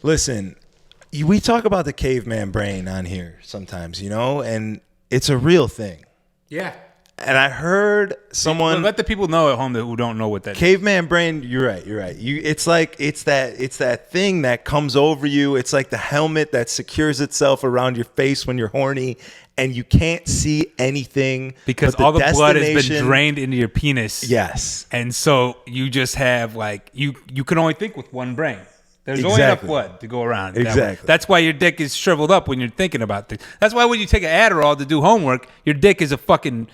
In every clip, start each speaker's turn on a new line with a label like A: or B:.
A: Listen, we talk about the caveman brain on here sometimes, and it's a real thing.
B: Yeah.
A: And I heard someone
B: let the people know at home who don't know what that
A: caveman brain. You're right. It's that thing that comes over you. It's like the helmet that secures itself around your face when you're horny, and you can't see anything
B: because all the blood has been drained into your penis.
A: Yes,
B: and so you just have you can only think with one brain. There's only enough blood to go around.
A: Exactly.
B: That's why your dick is shriveled up when you're thinking about things. That's why when you take an Adderall to do homework, your dick is a fucking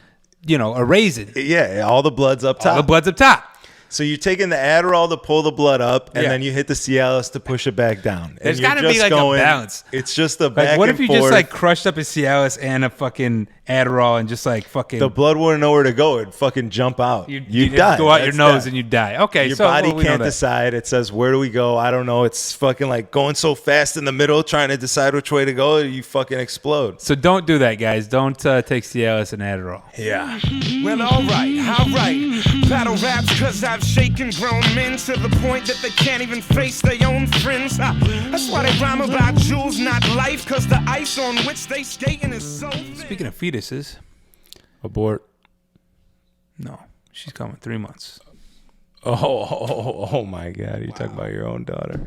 B: a raisin.
A: Yeah, all the blood's up top.
B: All the blood's up top.
A: So you're taking the Adderall to pull the blood up, and then you hit the Cialis to push it back down.
B: There's got to be a balance.
A: It's just a back and forth.
B: What if you just crushed up a Cialis and a fucking Adderall and just fucking...
A: The blood wouldn't know where to go. It'd fucking jump out. You'd die.
B: Go out your nose and you die. Okay,
A: your body can't decide. It says, where do we go? I don't know. It's fucking going so fast in the middle trying to decide which way to go. You fucking explode.
B: So don't do that, guys. Don't take Cialis and Adderall.
A: Yeah.
C: Well, all right. Battle raps because I've shaken grown men to the point that they can't even face their own friends. That's why they rhyme about jewels, not life, because the ice on which they skating is so thin.
B: Speaking of fetuses, abort. No, she's coming 3 months.
A: Oh my God. You're talking about your own daughter.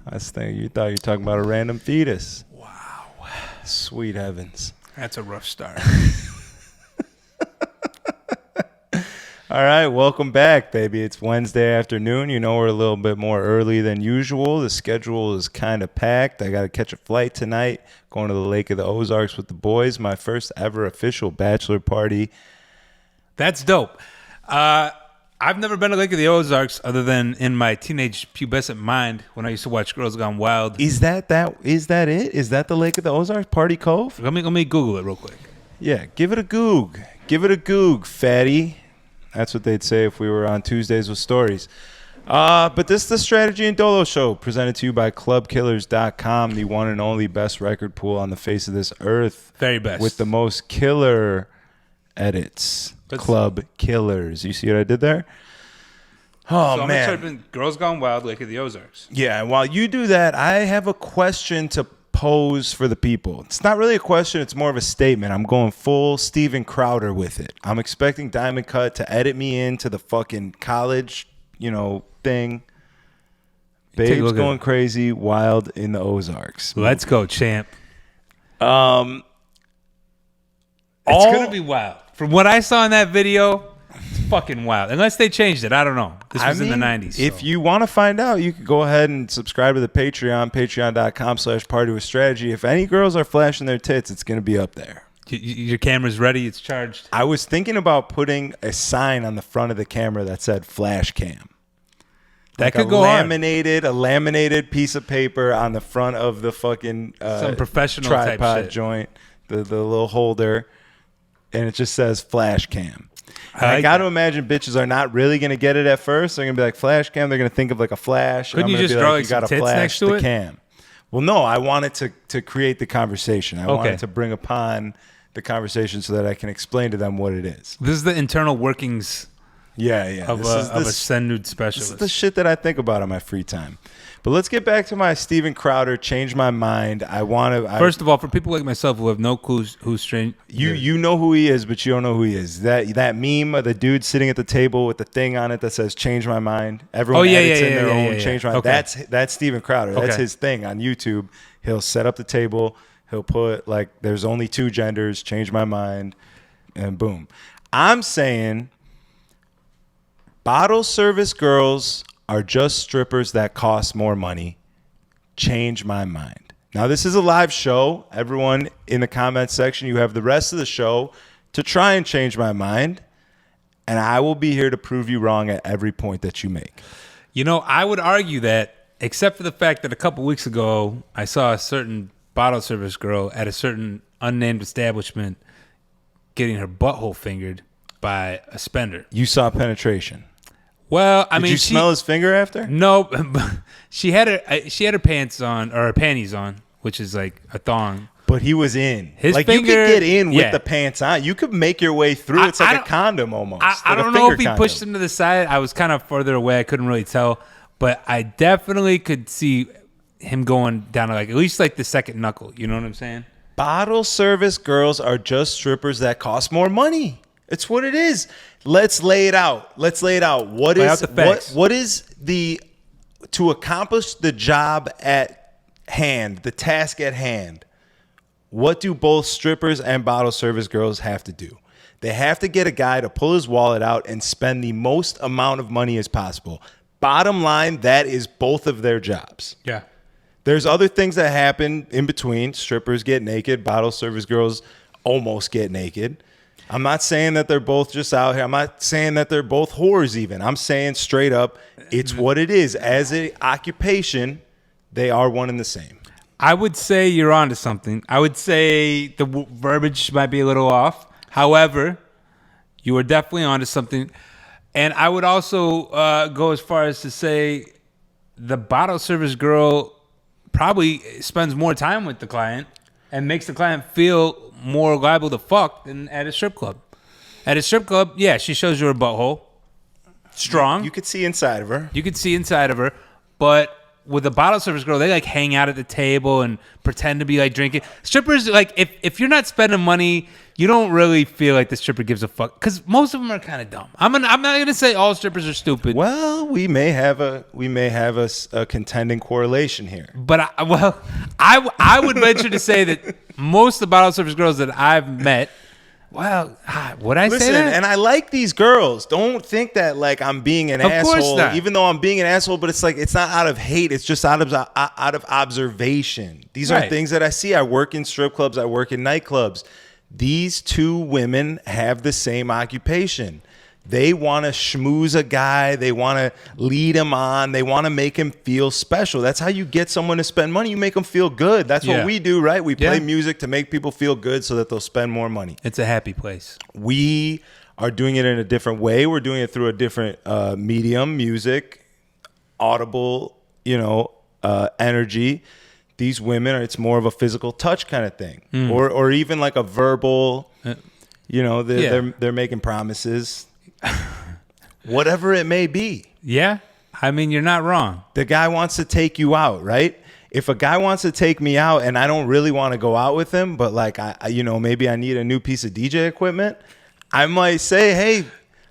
A: I was thinking you thought you were talking about a random fetus.
B: Wow.
A: Sweet heavens.
B: That's a rough start.
A: All right, welcome back, baby. It's Wednesday afternoon. We're a little bit more early than usual. The schedule is kind of packed. I got to catch a flight tonight, going to the Lake of the Ozarks with the boys. My first ever official bachelor party.
B: That's dope. I've never been to Lake of the Ozarks other than in my teenage pubescent mind when I used to watch Girls Gone Wild.
A: Is that it? Is that the Lake of the Ozarks, Party Cove?
B: Let me Google it real quick.
A: Yeah, give it a goog. Give it a goog, fatty. That's what they'd say if we were on Tuesdays with Stories. But this is the Strategy and Dolo Show, presented to you by ClubKillers.com, the one and only best record pool on the face of this earth.
B: Very best.
A: With the most killer edits. Club Killers. You see what I did there? Oh,
B: so
A: man.
B: I'm going to type in Girls Gone Wild, Lake of the Ozarks.
A: Yeah, and while you do that, I have a question to pose for the people. It's not really a question, it's more of a statement. I'm going full Steven Crowder with it. I'm expecting Diamond Cut to edit me into the fucking college, thing. Babe's going crazy, wild in the Ozarks.
B: Let's go, champ. It's going to be wild. From what I saw in that video, it's fucking wild. Unless they changed it. I don't know. This was in the 90s.
A: If you want to find out, you could go ahead and subscribe to the Patreon, patreon.com/partywithstrategy. If any girls are flashing their tits, it's going to be up there.
B: Your camera's ready. It's charged.
A: I was thinking about putting a sign on the front of the camera that said flash cam.
B: That could go on.
A: A laminated piece of paper on the front of the fucking
B: some professional
A: tripod
B: type shit.
A: joint, the little holder, and it just says flash cam. I got to imagine bitches are not really going to get it at first. They're going to be like, flash cam. They're going to think of like a flash.
B: Couldn't you just draw some tits next to it?
A: Cam. Well, no, I wanted to create the conversation. I wanted to bring upon the conversation so that I can explain to them what it is.
B: This is the internal workings
A: of
B: a send nude specialist.
A: This is the shit that I think about in my free time. But let's get back to my Steven Crowder, change my mind.
B: First of all, for people like myself who have no clue who's strange,
A: you know who he is, but you don't know who he is. That meme of the dude sitting at the table with the thing on it that says "Change my mind." Everyone edits in their own "Change my mind." That's Steven Crowder. That's his thing on YouTube. He'll set up the table. He'll put "There's only two genders. Change my mind," and boom. I'm saying bottle service girls are just strippers that cost more money. Change my mind. Now, this is a live show. Everyone in the comments section, you have the rest of the show to try and change my mind. And I will be here to prove you wrong at every point that you make.
B: I would argue that, except for the fact that a couple weeks ago, I saw a certain bottle service girl at a certain unnamed establishment getting her butthole fingered by a spender.
A: You saw penetration.
B: Well,
A: Did you smell his finger after?
B: No, she had her pants on, or her panties on, which is like a thong.
A: But he was in.
B: His
A: finger, you could get in with the pants on. You could make your way through. It's like a condom almost.
B: I don't know if he pushed him to the side. I was kind of further away. I couldn't really tell. But I definitely could see him going down to like at least like the second knuckle. You know what I'm saying?
A: Bottle service girls are just strippers that cost more money. It's what it is. Let's lay it out. What is the to accomplish the job at hand, the task at hand? What do both strippers and bottle service girls have to do? They have to get a guy to pull his wallet out and spend the most amount of money as possible. Bottom line, that is both of their jobs.
B: Yeah.
A: There's other things that happen in between. Strippers get naked. Bottle service girls almost get naked. I'm not saying that they're both just out here. I'm not saying that they're both whores even. I'm saying straight up, it's what it is. As an occupation, they are one and the same.
B: I would say you're onto something. I would say the verbiage might be a little off. However, you are definitely onto something. And I would also go as far as to say the bottle service girl probably spends more time with the client and makes the client feel more liable to fuck than at a strip club. At a strip club, yeah, she shows you her butthole. Strong.
A: You could see inside of her.
B: You could see inside of her. But with a bottle service girl, they like hang out at the table and pretend to be like drinking. Strippers, like if you're not spending money, you don't really feel like the stripper gives a fuck because most of them are kind of dumb. I'm not gonna say all strippers are stupid.
A: Well, we may have a contending correlation here.
B: But I would venture to say that most of the bottle service girls that I've met. Well, would I say that?
A: And I like these girls. Don't think that like I'm being an asshole, even though I'm being an asshole. But it's like it's not out of hate. It's just out of observation. These are things that I see. I work in strip clubs. I work in nightclubs. These two women have the same occupation. They want to schmooze a guy. They want to lead him on. They want to make him feel special. That's how you get someone to spend money. You make them feel good. That's what we do, right? We play music to make people feel good so that they'll spend more money.
B: It's a happy place.
A: We are doing it in a different way. We're doing it through a different medium, music, audible, energy. These women, it's more of a physical touch kind of thing, or even like a verbal. They're making promises. Whatever it may be.
B: Yeah. I mean, you're not wrong.
A: The guy wants to take you out, right? If a guy wants to take me out and I don't really want to go out with him, but like, maybe I need a new piece of DJ equipment, I might say, hey,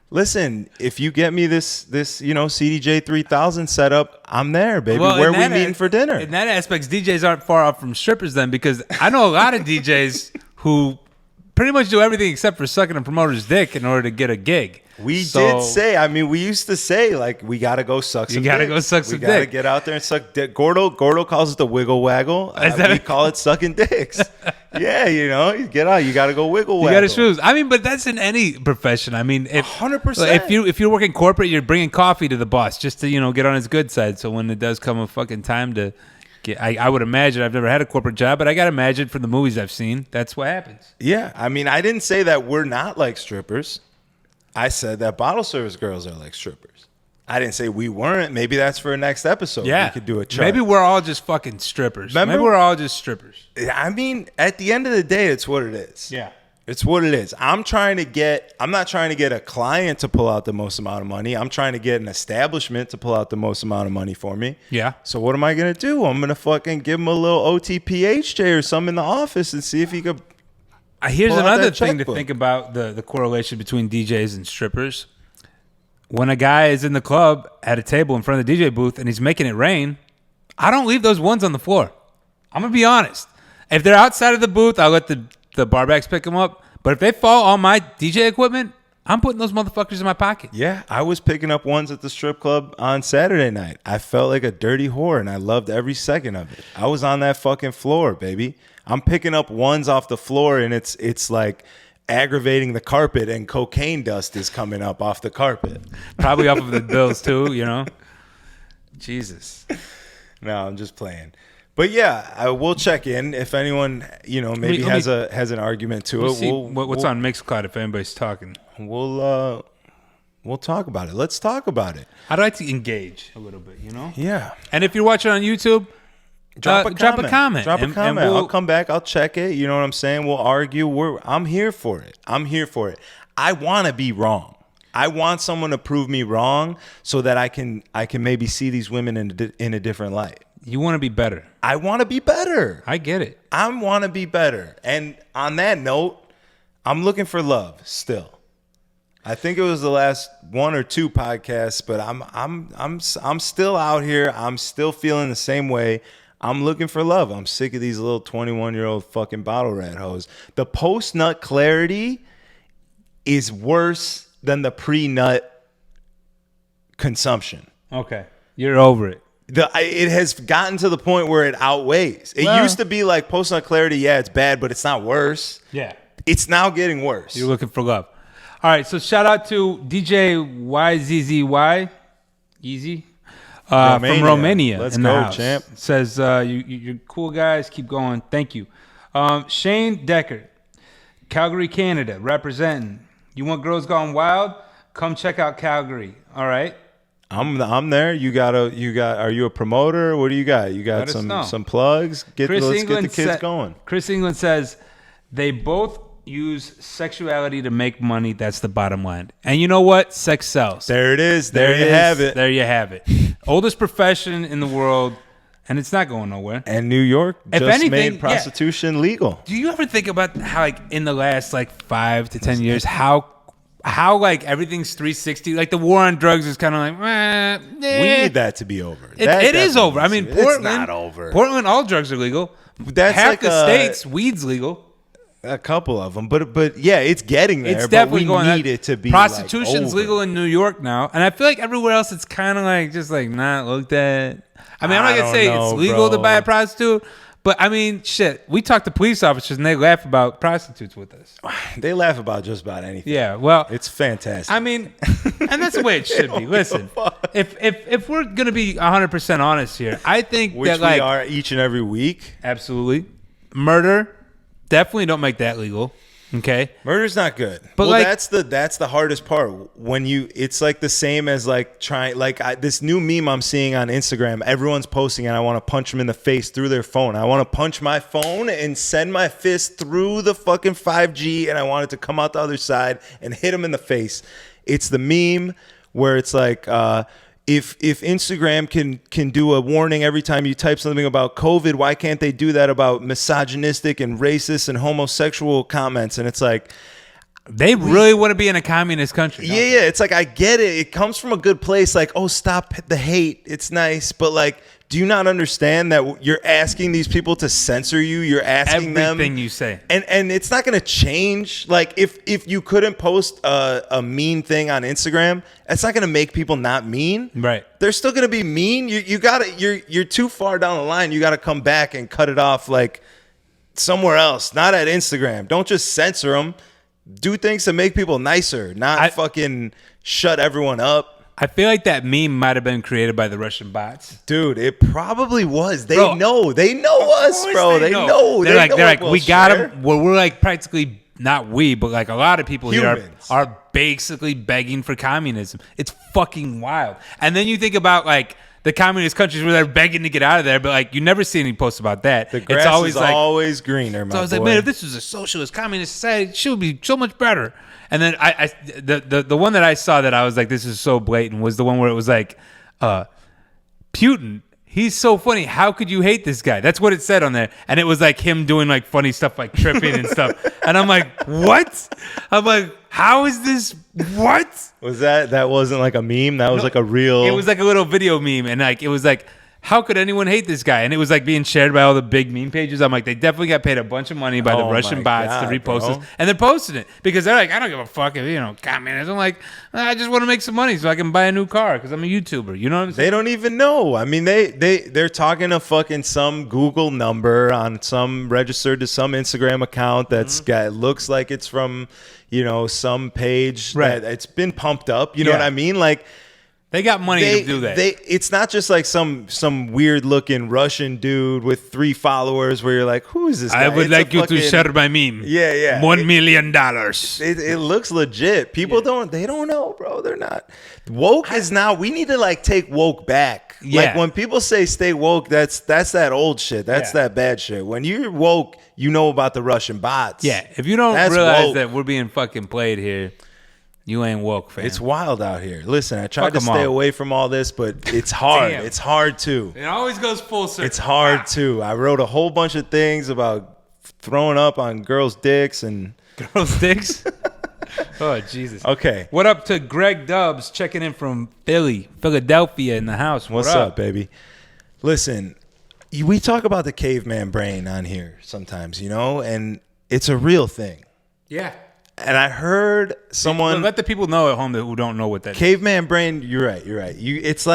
A: listen, if you get me this CDJ 3000 setup, I'm there, baby.
B: Well,
A: where are we meeting for dinner?
B: In that aspect, DJs aren't far off from strippers then, because I know a lot of DJs who pretty much do everything except for sucking a promoter's dick in order to get a gig.
A: We used to say, like, we got to go suck some dick.
B: You got to go suck some dick.
A: We got to get out there and suck dick. Gordo calls it the wiggle waggle. We call it sucking dicks. Yeah, you get out. You got to go wiggle waggle.
B: You got to schmooze. I mean, but that's in any profession. I mean,
A: 100%.
B: If you're working corporate, you're bringing coffee to the boss just to, get on his good side. So when it does come a fucking time to get, I would imagine, I've never had a corporate job, but I got to imagine from the movies I've seen, that's what happens.
A: Yeah. I mean, I didn't say that we're not like strippers. I said that bottle service girls are like strippers. I didn't say we weren't. Maybe that's for a next episode.
B: Yeah.
A: We could do a chart.
B: Maybe we're all just fucking strippers.
A: Remember?
B: Maybe we're all just strippers.
A: I mean, at the end of the day, it's what it is.
B: Yeah.
A: It's what it is. I'm not trying to get a client to pull out the most amount of money. I'm trying to get an establishment to pull out the most amount of money for me.
B: Yeah.
A: So what am I going to do? I'm going to fucking give him a little OTPHJ or something in the office and see if he could.
B: Here's another thing to think about the correlation between DJs and strippers. When a guy is in the club at a table in front of the DJ booth and he's making it rain, I don't leave those ones on the floor. I'm going to be honest. If they're outside of the booth, I'll let the barbacks pick them up. But if they fall on my DJ equipment, I'm putting those motherfuckers in my pocket.
A: Yeah, I was picking up ones at the strip club on Saturday night. I felt like a dirty whore, and I loved every second of it. I was on that fucking floor, baby. I'm picking up ones off the floor, and it's like aggravating the carpet, and cocaine dust is coming up off the carpet.
B: Probably off of the bills, too, Jesus.
A: No, I'm just playing. But yeah, we'll check in if anyone, maybe has an argument to it.
B: What's on Mixcloud if anybody's talking.
A: We'll talk about it. Let's talk about it.
B: I'd like to engage a little bit,
A: Yeah.
B: And if you're watching on YouTube, drop a comment.
A: Drop a comment. I'll come back. I'll check it. You know what I'm saying? We'll argue. I'm here for it. I want to be wrong. I want someone to prove me wrong so that I can maybe see these women in a different light.
B: You want to be better.
A: I want to be better.
B: I get it.
A: I want to be better. And on that note, I'm looking for love still. I think it was the last 1 or 2 podcasts, but I'm still out here. I'm still feeling the same way. I'm looking for love. I'm sick of these little 21-year-old fucking bottle rat hoes. The post-nut clarity is worse than the pre-nut consumption.
B: Okay. You're over it.
A: It has gotten to the point where it outweighs. It used to be like post-nut clarity, yeah, it's bad, but it's not worse.
B: Yeah.
A: It's now getting worse.
B: You're looking for love. All right, so shout out to DJ YZZY, Easy, from Romania.
A: Let's
B: in
A: go,
B: the house.
A: champ.
B: Says, you're cool guys. Keep going. Thank you. Shane Decker, Calgary, Canada, representing. You want Girls Gone Wild? Come check out Calgary. All right.
A: I'm there. Are you a promoter? What do you got? You got some plugs? Let's get the kids going.
B: Chris England says they both use sexuality to make money. That's the bottom line. And you know what? Sex sells.
A: There it is. There you have it.
B: There you have it. Oldest profession in the world, and it's not going nowhere.
A: And New York made prostitution legal.
B: Do you ever think about how, like, in the last 5 to 10 years, how like everything's 360? Like the war on drugs is kind of like,
A: we need that to be over.
B: It is over. I mean, Portland,
A: it's not over.
B: Portland, all drugs are legal.
A: That's
B: half
A: like
B: the states, weed's legal.
A: A couple of them, but yeah, it's getting there.
B: It's definitely
A: but we need it to be.
B: Prostitution's
A: over.
B: legal in New York now, and I feel like everywhere else it's kind of like just like not looked at. I mean, I'm not gonna say it's legal to buy a prostitute, but I mean, shit. We talk to police officers and they laugh about prostitutes with us.
A: They laugh about just about anything.
B: Yeah, well,
A: it's fantastic.
B: I mean, and that's the way it should be. Listen, if we're gonna be 100% honest here, I think
A: which
B: that
A: we are each and every week.
B: Absolutely, murder. Definitely don't make that legal. Okay,
A: murder's not good.
B: But
A: that's the hardest part. When it's like the same as this new meme I'm seeing on Instagram. Everyone's posting, and I want to punch them in the face through their phone. I want to punch my phone and send my fist through the fucking 5G, and I want it to come out the other side and hit them in the face. It's the meme where it's like. If Instagram can do a warning every time you type something about COVID, why can't they do that about misogynistic and racist and homosexual comments? And it's like
B: they really want to be in a communist country.
A: Yeah. It's like I get it. It comes from a good place. Like, oh, stop the hate. It's nice, but like, do you not understand that you're asking these people to censor you? You're asking them
B: everything you say,
A: and it's not going to change. Like if you couldn't post a mean thing on Instagram, it's not going to make people not mean.
B: Right? They're
A: still going to be mean. You got to you're too far down the line. You got to come back and cut it off like somewhere else, not at Instagram. Don't just censor them. Do things to make people nicer, not fucking shut everyone up.
B: I feel like that meme might have been created by the Russian bots.
A: Dude, it probably was. They know us, bro. They know.
B: They're like, we got them. Well, we're like practically, not we, but like a lot of people here are basically begging for communism. It's fucking wild. And then you think about like the communist countries where they're begging to get out of there, but like you never see any posts about that.
A: The grass is always greener, my boy.
B: So I was like, man, if this was a socialist communist society, it should be so much better. And then the one that I saw that I was like, this is so blatant, was the one where it was like, Putin, he's so funny. How could you hate this guy? That's what it said on there. And it was like him doing like funny stuff, like tripping and stuff. And I'm like, what? I'm like, how is this? What?
A: Was that wasn't like a meme? That was like a real.
B: It was like a little video meme. And like, it was like, how could anyone hate this guy? And it was like being shared by all the big meme pages. I'm like, they definitely got paid a bunch of money by the Russian bots to repost this. And they're posting it because they're like, I don't give a fuck if, communism. Like, I just want to make some money so I can buy a new car because I'm a YouTuber. You know what I'm saying?
A: They don't even know. I mean, they're talking to fucking some Google number on some registered to some Instagram account that's looks like it's from, some page that it's been pumped up. You know what I mean? Like,
B: they got money to do that.
A: It's not just like some weird looking Russian dude with 3 followers where you're like, who is this guy?
B: I would like you to share my meme.
A: Yeah.
B: $1 million.
A: It looks legit. People don't know, bro. They're not. Woke is now, we need to like take woke back.
B: Yeah.
A: Like when people say stay woke, that's that old shit. That's that bad shit. When you're woke, you know about the Russian bots.
B: Yeah. If you don't realize that we're being fucking played here. You ain't woke, fam.
A: It's wild out here. Listen, I tried to stay away from all this, but it's hard. It's hard too.
B: It always goes full circle.
A: It's hard too. I wrote a whole bunch of things about throwing up on girls' dicks and
B: girls' dicks. Oh, Jesus.
A: Okay.
B: What up to Greg Dubs checking in from Philadelphia in the house?
A: What's up, baby? Listen, we talk about the caveman brain on here sometimes, and it's a real thing.
B: Yeah.
A: And I heard someone
B: let the people know at home who don't know what that
A: caveman brain. You're right. It's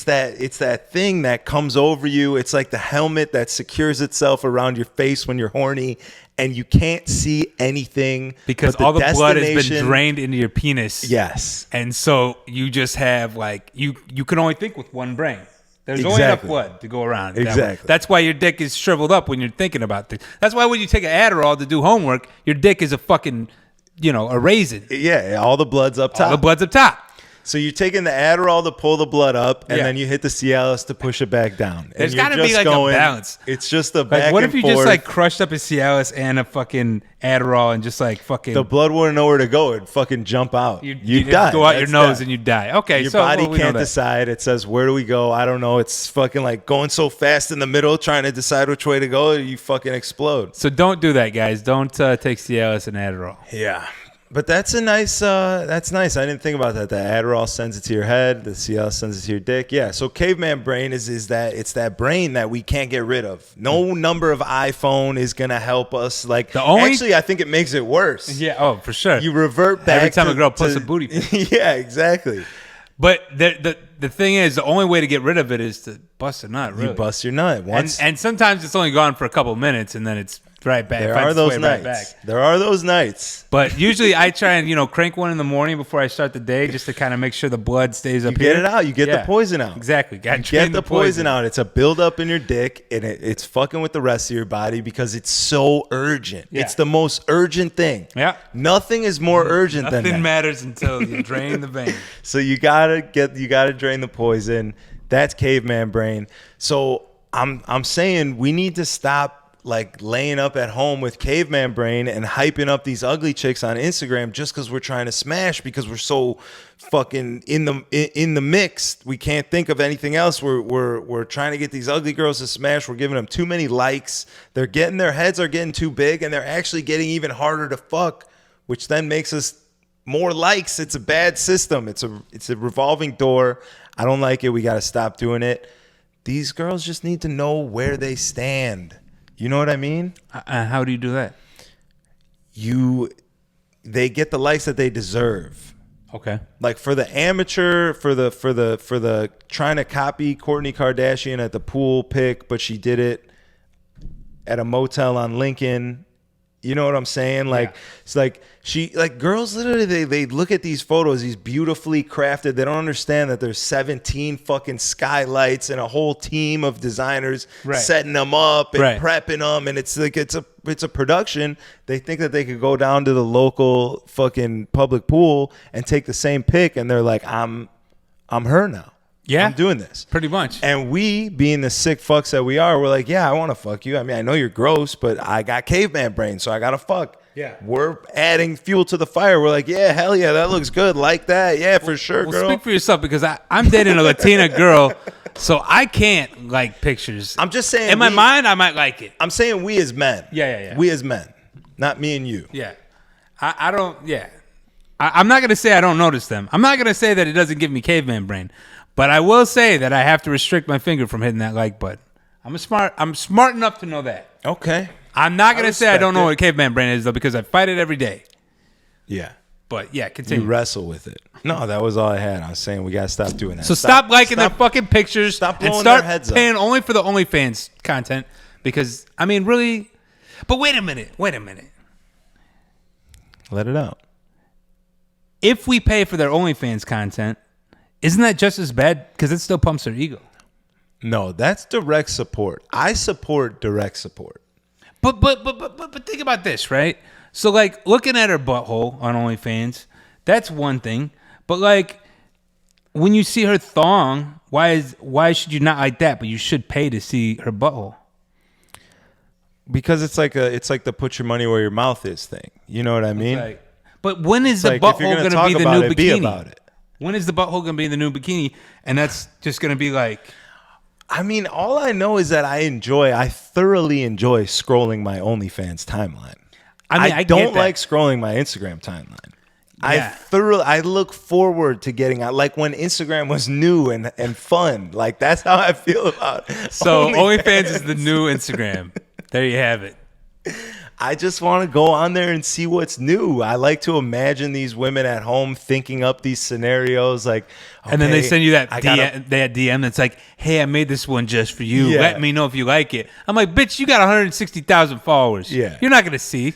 A: that thing that comes over you. It's like the helmet that secures itself around your face when you're horny, and you can't see anything
B: because all the blood has been drained into your penis.
A: Yes,
B: and so you just have you can only think with one brain. There's only enough blood to go around.
A: Exactly.
B: That's why your dick is shriveled up when you're thinking about things. That's why when you take an Adderall to do homework, your dick is a fucking a raisin.
A: Yeah, all the blood's up top.
B: All the blood's up top.
A: So you're taking the Adderall to pull the blood up, and then you hit the Cialis to push it back down.
B: There's got to be a balance.
A: It's just a back and forth.
B: What if you just crushed up a Cialis and a fucking Adderall and just fucking...
A: The blood wouldn't know where to go. It'd fucking jump out. You'd die.
B: Go out your nose and you die. Okay,
A: your body can't decide. It says, where do we go? I don't know. It's fucking going so fast in the middle trying to decide which way to go. You fucking explode.
B: So don't do that, guys. Don't take Cialis and Adderall.
A: Yeah. But that's a nice, that's nice. I didn't think about that. The Adderall sends it to your head. The Cialis sends it to your dick. Yeah. So caveman brain is that it's that brain that we can't get rid of. No number of iPhone is going to help us. Actually, I think it makes it worse.
B: Yeah. Oh, for sure.
A: You revert back
B: every time a girl puts a booty.
A: Yeah, exactly.
B: But the thing is, the only way to get rid of it is to bust a nut, really.
A: You bust your nut once.
B: And sometimes it's only gone for a couple minutes, and then it's right back.
A: There are those nights. There are those nights.
B: But usually I try and, crank one in the morning before I start the day just to kind of make sure the blood stays up here.
A: You get it out. You get the poison out.
B: Exactly.
A: Get the poison out. It's a buildup in your dick, and it's fucking with the rest of your body because it's so urgent. Yeah. It's the most urgent thing.
B: Yeah.
A: Nothing is more urgent than that.
B: Nothing matters until you drain the vein.
A: So you gotta drain the poison. That's caveman brain. So I'm saying we need to stop laying up at home with caveman brain and hyping up these ugly chicks on Instagram just because we're trying to smash because we're so fucking in the mix. We can't think of anything else. We're trying to get these ugly girls to smash. We're giving them too many likes. Their heads are getting too big, and they're actually getting even harder to fuck, which then makes us more likes. It's a bad system. It's a revolving door. I don't like it. We got to stop doing it. These girls just need to know where they stand. You know what I mean?
B: How do you do that?
A: They get the likes that they deserve.
B: Okay.
A: For the amateur, for the trying to copy Kourtney Kardashian at the pool pic, but she did it at a motel on Lincoln. You know what I'm saying? It's girls literally they look at these photos, these beautifully crafted. They don't understand that there's 17 fucking skylights and a whole team of designers setting them up and prepping them, and it's a production. They think that they could go down to the local fucking public pool and take the same pic, and they're like, I'm her now. Yeah, I'm doing this.
B: Pretty much.
A: And we, being the sick fucks that we are, we're like, yeah, I want to fuck you. I mean, I know you're gross, but I got caveman brain, so I got to fuck.
B: Yeah.
A: We're adding fuel to the fire. We're like, yeah, hell yeah, that looks good. Like that. Yeah, for sure, girl.
B: Speak for yourself, because I'm dating a Latina girl, so I can't like pictures.
A: I'm just saying.
B: In my mind, I might like it.
A: I'm saying we as men.
B: Yeah.
A: We as men. Not me and you.
B: Yeah. I don't, yeah. I'm not going to say I don't notice them. I'm not going to say that it doesn't give me caveman brain. But I will say that I have to restrict my finger from hitting that like button. I'm smart enough to know that.
A: Okay.
B: I'm not going to say I don't know what a caveman brain is, though, because I fight it every day.
A: Yeah.
B: But, yeah, continue.
A: You wrestle with it. No, that was all I had. I was saying we got to stop doing that.
B: So stop liking their fucking pictures.
A: Stop blowing
B: and start
A: their heads
B: paying
A: up.
B: only for the OnlyFans content. Because, I mean, really. But wait a minute.
A: Let it out.
B: If we pay for their OnlyFans content, isn't that just as bad? Because it still pumps their ego.
A: No, that's direct support. I support direct support.
B: But think about this, right? So looking at her butthole on OnlyFans, that's one thing. But when you see her thong, why should you not like that? But you should pay to see her butthole. Because
A: it's like the put your money where your mouth is thing. You know what I mean?
B: But when is the butthole going to be the new bikini?
A: Be about it.
B: When is the butthole going to be the new bikini? And that's just going to be like...
A: I mean, all I know is that I thoroughly enjoy scrolling my OnlyFans timeline. I mean, I don't like scrolling my Instagram timeline. Yeah. I look forward to getting out, like when Instagram was new and fun. Like that's how I feel about it.
B: So OnlyFans is the new Instagram. There you have it.
A: I just want to go on there and see what's new. I like to imagine these women at home thinking up these scenarios, like, okay,
B: and then they send you that DM that's like, "Hey, I made this one just for you. Yeah. Let me know if you like it." I'm like, "Bitch, you got 160,000 followers. Yeah, you're not gonna see."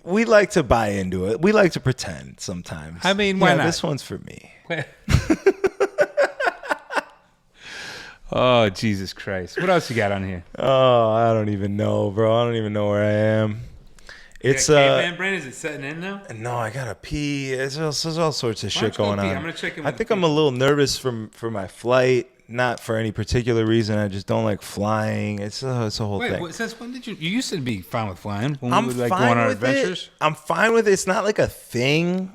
A: We like to buy into it. We like to pretend sometimes.
B: I mean, why not?
A: This one's for me.
B: Oh, Jesus Christ. What else you got on here?
A: Oh, I don't even know, bro. I don't even know where I am. It's
B: Caveman brain, is it setting in now?
A: No, I gotta pee. There's all sorts of shit going on.
B: I'm gonna check in.
A: I think I'm a little nervous for my flight. Not for any particular reason. I just don't like flying. It's a whole thing.
B: Wait, since when did you used to be fine with flying? When we would like go on our adventures?
A: I'm fine with it. It's not like a thing,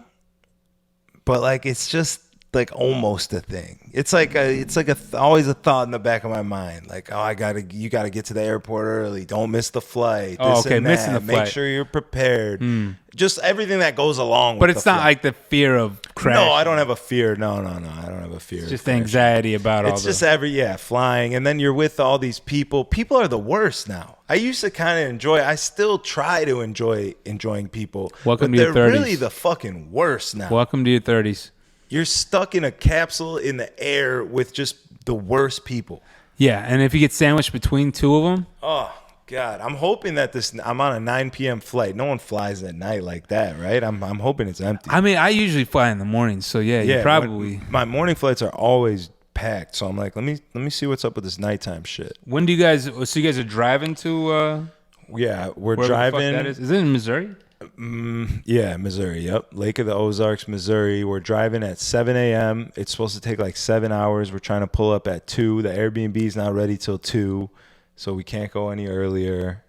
A: but like it's just like almost a thing. It's like always a thought in the back of my mind. Like, oh, you gotta get to the airport early. Don't miss the flight.
B: Oh, okay, missing the flight.
A: Make sure you're prepared. Just everything that goes along with
B: But it's not like the fear of crash.
A: No, I don't have a fear. No, I don't have a fear.
B: It's just anxiety about all this.
A: It's just flying. And then you're with all these people. People are the worst now. I used to kind of enjoy. I still try to enjoying people.
B: Welcome
A: to
B: your 30s. They're
A: really the fucking worst now.
B: Welcome to your 30s.
A: You're stuck in a capsule in the air with just the worst people.
B: Yeah, and if you get sandwiched between two of them.
A: Oh, God. I'm hoping that I'm on a 9 p.m. flight. No one flies at night like that, right? I'm hoping it's empty.
B: I mean, I usually fly in the morning, so yeah, you probably.
A: My morning flights are always packed, so I'm like, let me see what's up with this nighttime shit.
B: When do you guys? So you guys are driving to?
A: Yeah, we're driving.
B: The fuck that is it in Missouri?
A: Yeah, Missouri. Yep, Lake of the Ozarks, Missouri. We're driving at 7 a.m. It's supposed to take like 7 hours. We're trying to pull up at 2. The Airbnb's not ready till 2, so we can't go any earlier.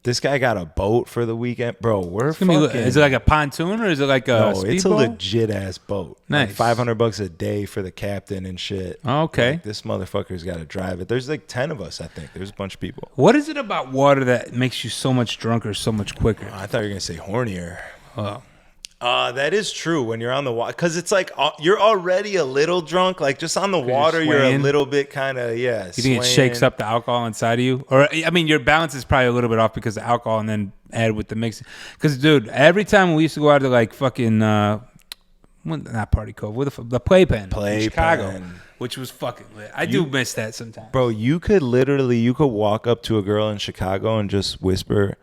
A: This guy got a boat for the weekend, bro. Is
B: it like a pontoon or is it like a speedboat?
A: It's a legit ass boat.
B: Nice.
A: Like $500 a day for the captain and shit.
B: Okay.
A: Like, this motherfucker's got to drive it. There's like 10 of us, I think. There's a bunch of people.
B: What is it about water that makes you so much drunker so much quicker?
A: I thought you were gonna say hornier.
B: Oh.
A: That is true when you're on the water, because it's like you're already a little drunk. Like just on the water, you're a little bit kind of You
B: think it shakes up the alcohol inside of you, or I mean, your balance is probably a little bit off because of alcohol, and then add with the mix. Because dude, every time we used to go out to like fucking not Party Cove, with the Playpen in Chicago, which was fucking lit. I do miss that sometimes,
A: bro. You could walk up to a girl in Chicago and just whisper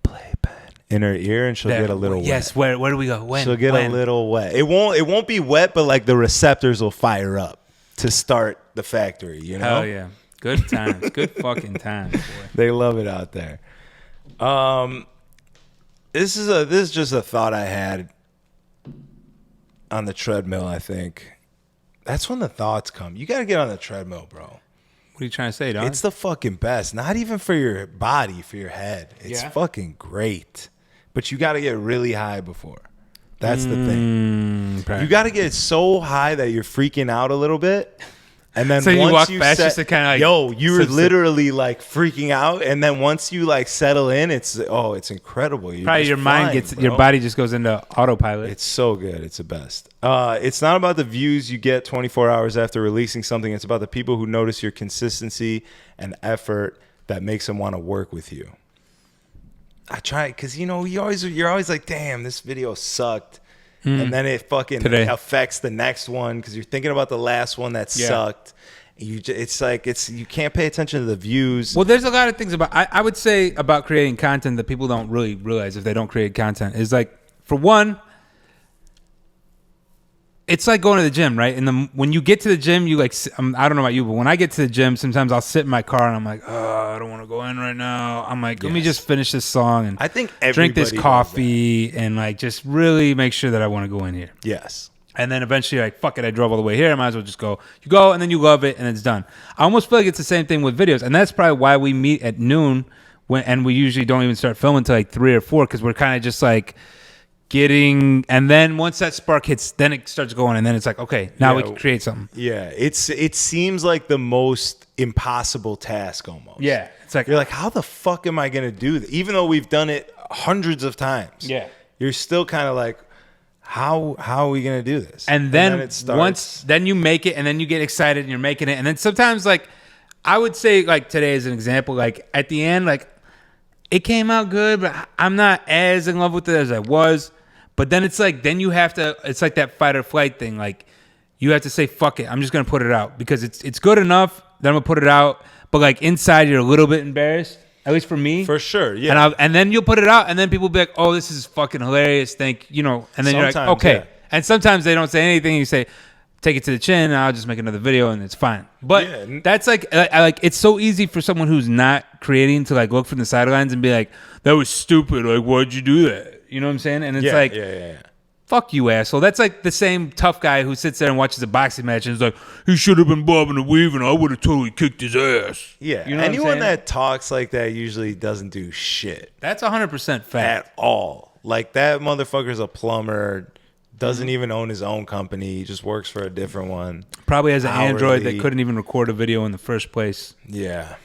A: Playpen in her ear, and she'll get a little wet.
B: Yes, where do we go? When?
A: She'll get a little wet. It won't be wet, but like the receptors will fire up to start the factory, you know?
B: Hell yeah. Good times. Good fucking times, boy.
A: They love it out there. This is just a thought I had on the treadmill, I think. That's when the thoughts come. You got to get on the treadmill, bro.
B: What are you trying to say, dog?
A: It's the fucking best. Not even for your body, for your head. It's fucking great. But you got to get really high before. That's the thing. You got to get so high that you're freaking out a little bit. And then
B: so
A: once
B: you walk fast just to kind of
A: like, you're literally like freaking out. And then once you like settle in, it's incredible. You're
B: probably your mind your body just goes into autopilot.
A: It's so good. It's the best. It's not about the views you get 24 hours after releasing something. It's about the people who notice your consistency and effort that makes them want to work with you. I try because you're always like, damn, this video sucked. And then it fucking affects the next one because you're thinking about the last one that sucked. You can't pay attention to the views.
B: Well, there's a lot of things I would say about creating content that people don't really realize if they don't create content. Is like, for one, it's like going to the gym, right? And when you get to the gym, you like, I don't know about you, but when I get to the gym, sometimes I'll sit in my car and I'm like, oh, I don't want to go in right now. I'm like, let me just finish this song and
A: I think
B: drink this coffee and like just really make sure that I want to go in here.
A: Yes.
B: And then eventually, like, fuck it, I drove all the way here. I might as well just go. You go, and then you love it, and it's done. I almost feel like it's the same thing with videos. And that's probably why we meet at noon, and we usually don't even start filming until like 3 or 4, because we're kind of just like getting, and then once that spark hits, then it starts going, and then it's like, okay, now we can create something.
A: Yeah, it seems like the most impossible task almost.
B: Yeah, it's like
A: you're like, how the fuck am I gonna do this? Even though we've done it hundreds of times.
B: Yeah,
A: you're still kind of like, how are we gonna do this?
B: And then it starts. Then you make it, and then you get excited, and you're making it, and then sometimes like I would say like today as an example, like at the end, like it came out good, but I'm not as in love with it as I was. But then it's like, then you have to, it's like that fight or flight thing. Like you have to say, fuck it. I'm just going to put it out because it's good enough. Then I'm going to put it out. But like inside, you're a little bit embarrassed, at least for me.
A: For sure. Yeah.
B: And then you'll put it out and then people will be like, oh, this is fucking hilarious. And then sometimes, you're like, okay. Yeah. And sometimes they don't say anything. You say, take it to the chin. And I'll just make another video and it's fine. But that's like it's so easy for someone who's not creating to like look from the sidelines and be like, that was stupid. Like, why'd you do that? You know what I'm saying? And it's fuck you, asshole. That's like the same tough guy who sits there and watches a boxing match and is like, he should have been bobbing and weaving. I would have totally kicked his ass.
A: Yeah.
B: You know
A: anyone that talks like that usually doesn't do shit.
B: That's 100% fact.
A: At all. Like that motherfucker's a plumber, doesn't even own his own company. He just works for a different one.
B: Probably has an Android that couldn't even record a video in the first place.
A: Yeah.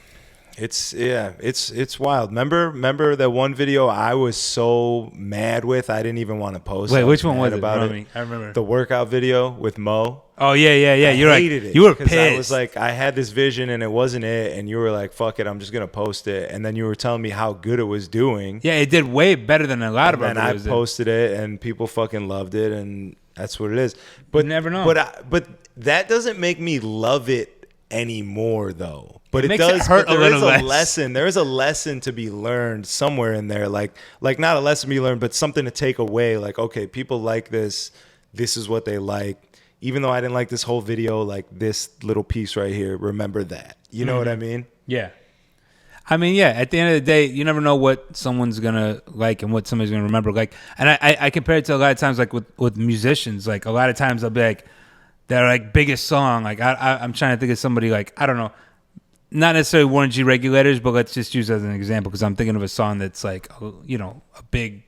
A: It's wild. Remember that one video I was so mad with I didn't even want to post.
B: Wait, which one was it?
A: About it?
B: I remember
A: the workout video with Mo.
B: Oh yeah.
A: I hated it.
B: You were pissed.
A: I was like, I had this vision and it wasn't it, and you were like, fuck it, I'm just gonna post it. And then you were telling me how good it was doing.
B: Yeah, it did way better than a lot of our videos.
A: And I posted it, and people fucking loved it, and that's what it is. But
B: you never know.
A: But that doesn't make me love it anymore, though. But it
B: makes
A: does.
B: It hurt
A: but there
B: a little
A: is a
B: less.
A: lesson. There is a lesson to be learned somewhere in there. Like not a lesson to be learned, but something to take away. Like, okay, people like this. This is what they like. Even though I didn't like this whole video, like this little piece right here, remember that. You know what I mean?
B: Yeah. I mean, yeah, at the end of the day, you never know what someone's going to like and what somebody's going to remember. Like, and I compare it to a lot of times, like with musicians, like a lot of times I'll be like, their like biggest song. Like I'm trying to think of somebody like, I don't know, not necessarily Warren G Regulators, but let's just use as an example because I'm thinking of a song that's like, you know, a big,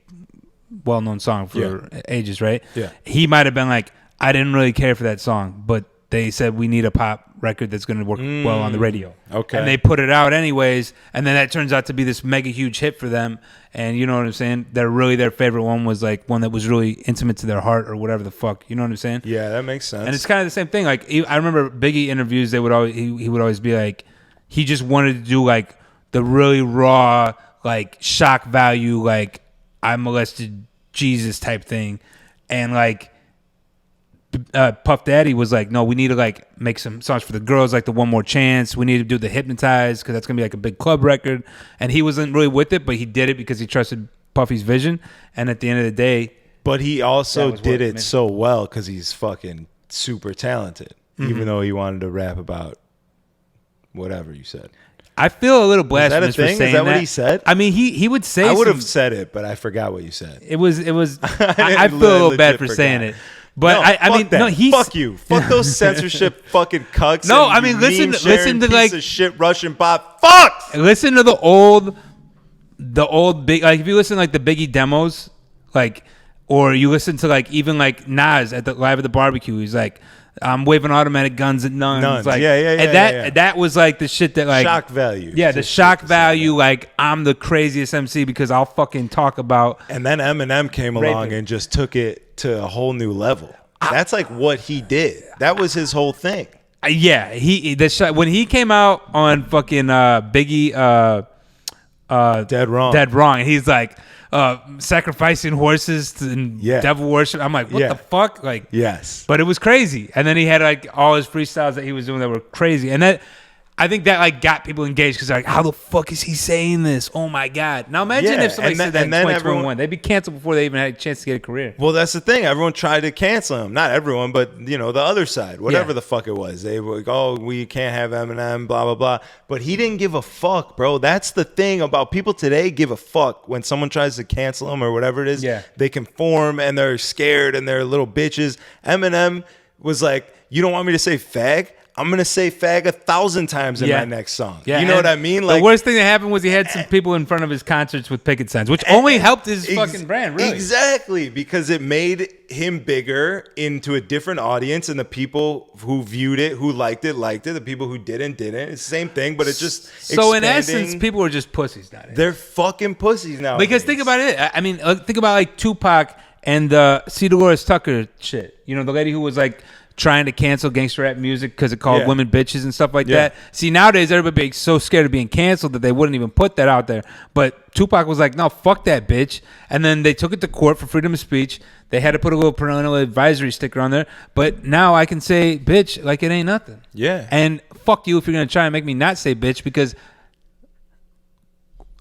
B: well-known song for ages, right?
A: Yeah.
B: He might have been like, I didn't really care for that song, but they said we need a pop record that's going to work well on the radio.
A: Okay.
B: And they put it out anyways, and then that turns out to be this mega huge hit for them. And you know what I'm saying? Their favorite one was like one that was really intimate to their heart or whatever the fuck. You know what I'm saying?
A: Yeah, that makes sense.
B: And it's kind of the same thing. Like I remember Biggie interviews, he would always be like, he just wanted to do like the really raw, like shock value, like I molested Jesus type thing. And like Puff Daddy was like, no, we need to like make some songs for the girls, like the One More Chance. We need to do the Hypnotize because that's gonna be like a big club record. And he wasn't really with it, but he did it because he trusted Puffy's vision. And at the end of the day,
A: but he also did it so well because he's fucking super talented, even though he wanted to rap about whatever you said.
B: I feel a little blasphemous for saying that.
A: Is that what he said?
B: I mean, he would say.
A: I would have said it, but I forgot what you said.
B: It was. I feel a little bad for saying it. But
A: no,
B: I mean, no,
A: fuck you. Fuck those censorship fucking cucks.
B: No, I mean, listen to
A: piece
B: like
A: of shit Russian bot. Fuck.
B: Listen to the old big, like if you listen to like the Biggie demos, like, or you listen to like even like Nas at the live at the barbecue, he's like, I'm waving automatic guns at nuns. Like, and that was like the shit that like
A: shock value.
B: Yeah, the shock value. Like I'm the craziest MC because I'll fucking talk about.
A: And then Eminem came along and just took it to a whole new level. That's like what he did. That was his whole thing.
B: Yeah, when he came out on fucking Biggie,
A: Dead Wrong,
B: and he's like sacrificing horses and devil worship. I'm like, what the fuck? Like,
A: yes.
B: But it was crazy. And then he had like all his freestyles that he was doing that were crazy. And that, I think that like got people engaged because they're like, how the fuck is he saying this? Oh my God. Now imagine if somebody said that in 2021. They'd be canceled before they even had a chance to get a career.
A: Well, that's the thing. Everyone tried to cancel him. Not everyone, but you know, the other side, whatever the fuck it was. They were like, oh, we can't have Eminem, blah, blah, blah. But he didn't give a fuck, bro. That's the thing about people today give a fuck when someone tries to cancel him or whatever it is.
B: Yeah.
A: They conform and they're scared and they're little bitches. Eminem was like, you don't want me to say fag? I'm going to say fag 1,000 times in my next song. Yeah, you know what I mean?
B: Like, the worst thing that happened was he had some people in front of his concerts with picket signs, which only helped his fucking brand, really.
A: Exactly, because it made him bigger into a different audience, and the people who viewed it, who liked it. The people who didn't. It's the same thing, but it's just
B: so in essence, people are just pussies nowadays.
A: They're fucking pussies now.
B: Because think about it. I mean, think about like Tupac and the C. Dolores Tucker shit. You know, the lady who was like trying to cancel gangster rap music because it called women bitches and stuff like that. See, nowadays everybody's so scared of being canceled that they wouldn't even put that out there. But Tupac was like, no, fuck that bitch. And then they took it to court for freedom of speech. They had to put a little parental advisory sticker on there. But now I can say bitch like it ain't nothing.
A: Yeah.
B: And fuck you if you're going to try and make me not say bitch, because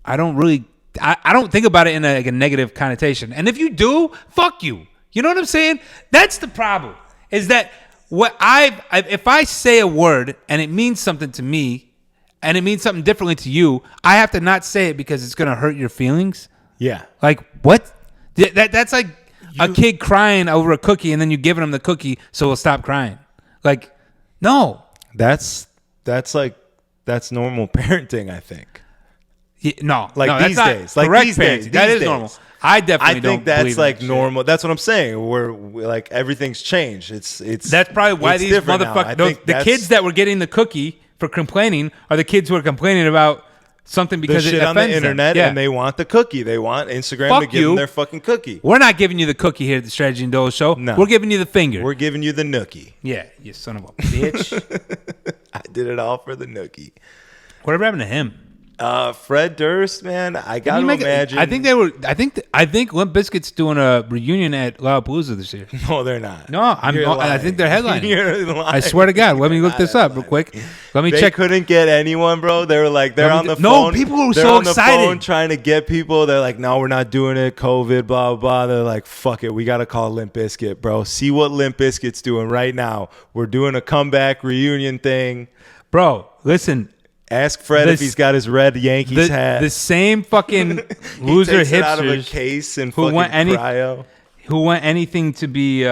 B: I don't really, I don't think about it in a negative connotation. And if you do, fuck you. You know what I'm saying? That's the problem. Is that what if I say a word and it means something to me and it means something differently to you, I have to not say it because it's going to hurt your feelings?
A: Yeah.
B: Like, what? That's like a kid crying over a cookie and then you giving him the cookie so he'll stop crying. Like, no.
A: That's normal parenting, I think.
B: Yeah, no.
A: These days. Like these days.
B: That is normal. I definitely don't believe
A: that's like
B: that
A: normal. That's what I'm saying. We're like, everything's changed. It's
B: that's probably why these motherfuckers, the kids that were getting the cookie for complaining are the kids who are complaining about something because
A: the shit
B: it
A: on the
B: offends
A: internet,
B: them.
A: and they want the cookie. They want Instagram to give them their fucking cookie.
B: We're not giving you the cookie here at the Strategy and Dolo Show. No. We're giving you the finger.
A: We're giving you the nookie.
B: Yeah, you son of a bitch.
A: I did it all for the nookie.
B: Whatever happened to him?
A: Fred Durst, man, I gotta imagine.
B: I think Limp Bizkit's doing a reunion at Lollapalooza this year.
A: No, they're not.
B: No, I think they're headlining. You're lying. I swear to God. Let me look this up real quick. Let me check.
A: They couldn't get anyone, bro. They were like, they're on the phone. No,
B: people were so excited.
A: They're on the phone trying to get people. They're like, no, we're not doing it. COVID, blah, blah, blah. They're like, fuck it. We got to call Limp Bizkit, bro. See what Limp Bizkit's doing right now. We're doing a comeback reunion thing.
B: Bro, listen.
A: Ask Fred if he's got his red Yankees hat.
B: The same fucking loser hipsters
A: it out of a case and fucking cryo.
B: Who want anything to be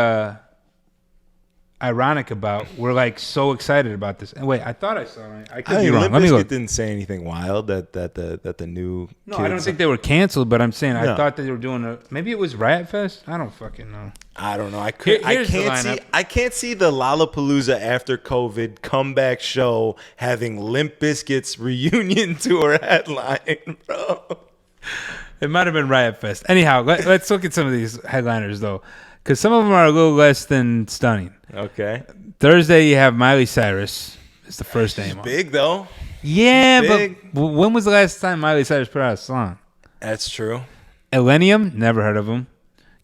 B: ironic about? We're like so excited about this. And wait, I thought I saw it. I could be wrong. Let me look.
A: Didn't say anything wild that the new.
B: No, I don't think they were canceled. But I'm saying I thought that they were doing maybe it was Riot Fest. I don't fucking know.
A: I don't know. I can't see the Lollapalooza after COVID comeback show having Limp Bizkit's reunion tour headline, bro.
B: It might have been Riot Fest. Anyhow, let's look at some of these headliners though, because some of them are a little less than stunning.
A: Okay.
B: Thursday you have Miley Cyrus. It's the first name.
A: Big though.
B: Yeah, big. But when was the last time Miley Cyrus put out a song?
A: That's true.
B: Elenium, never heard of him.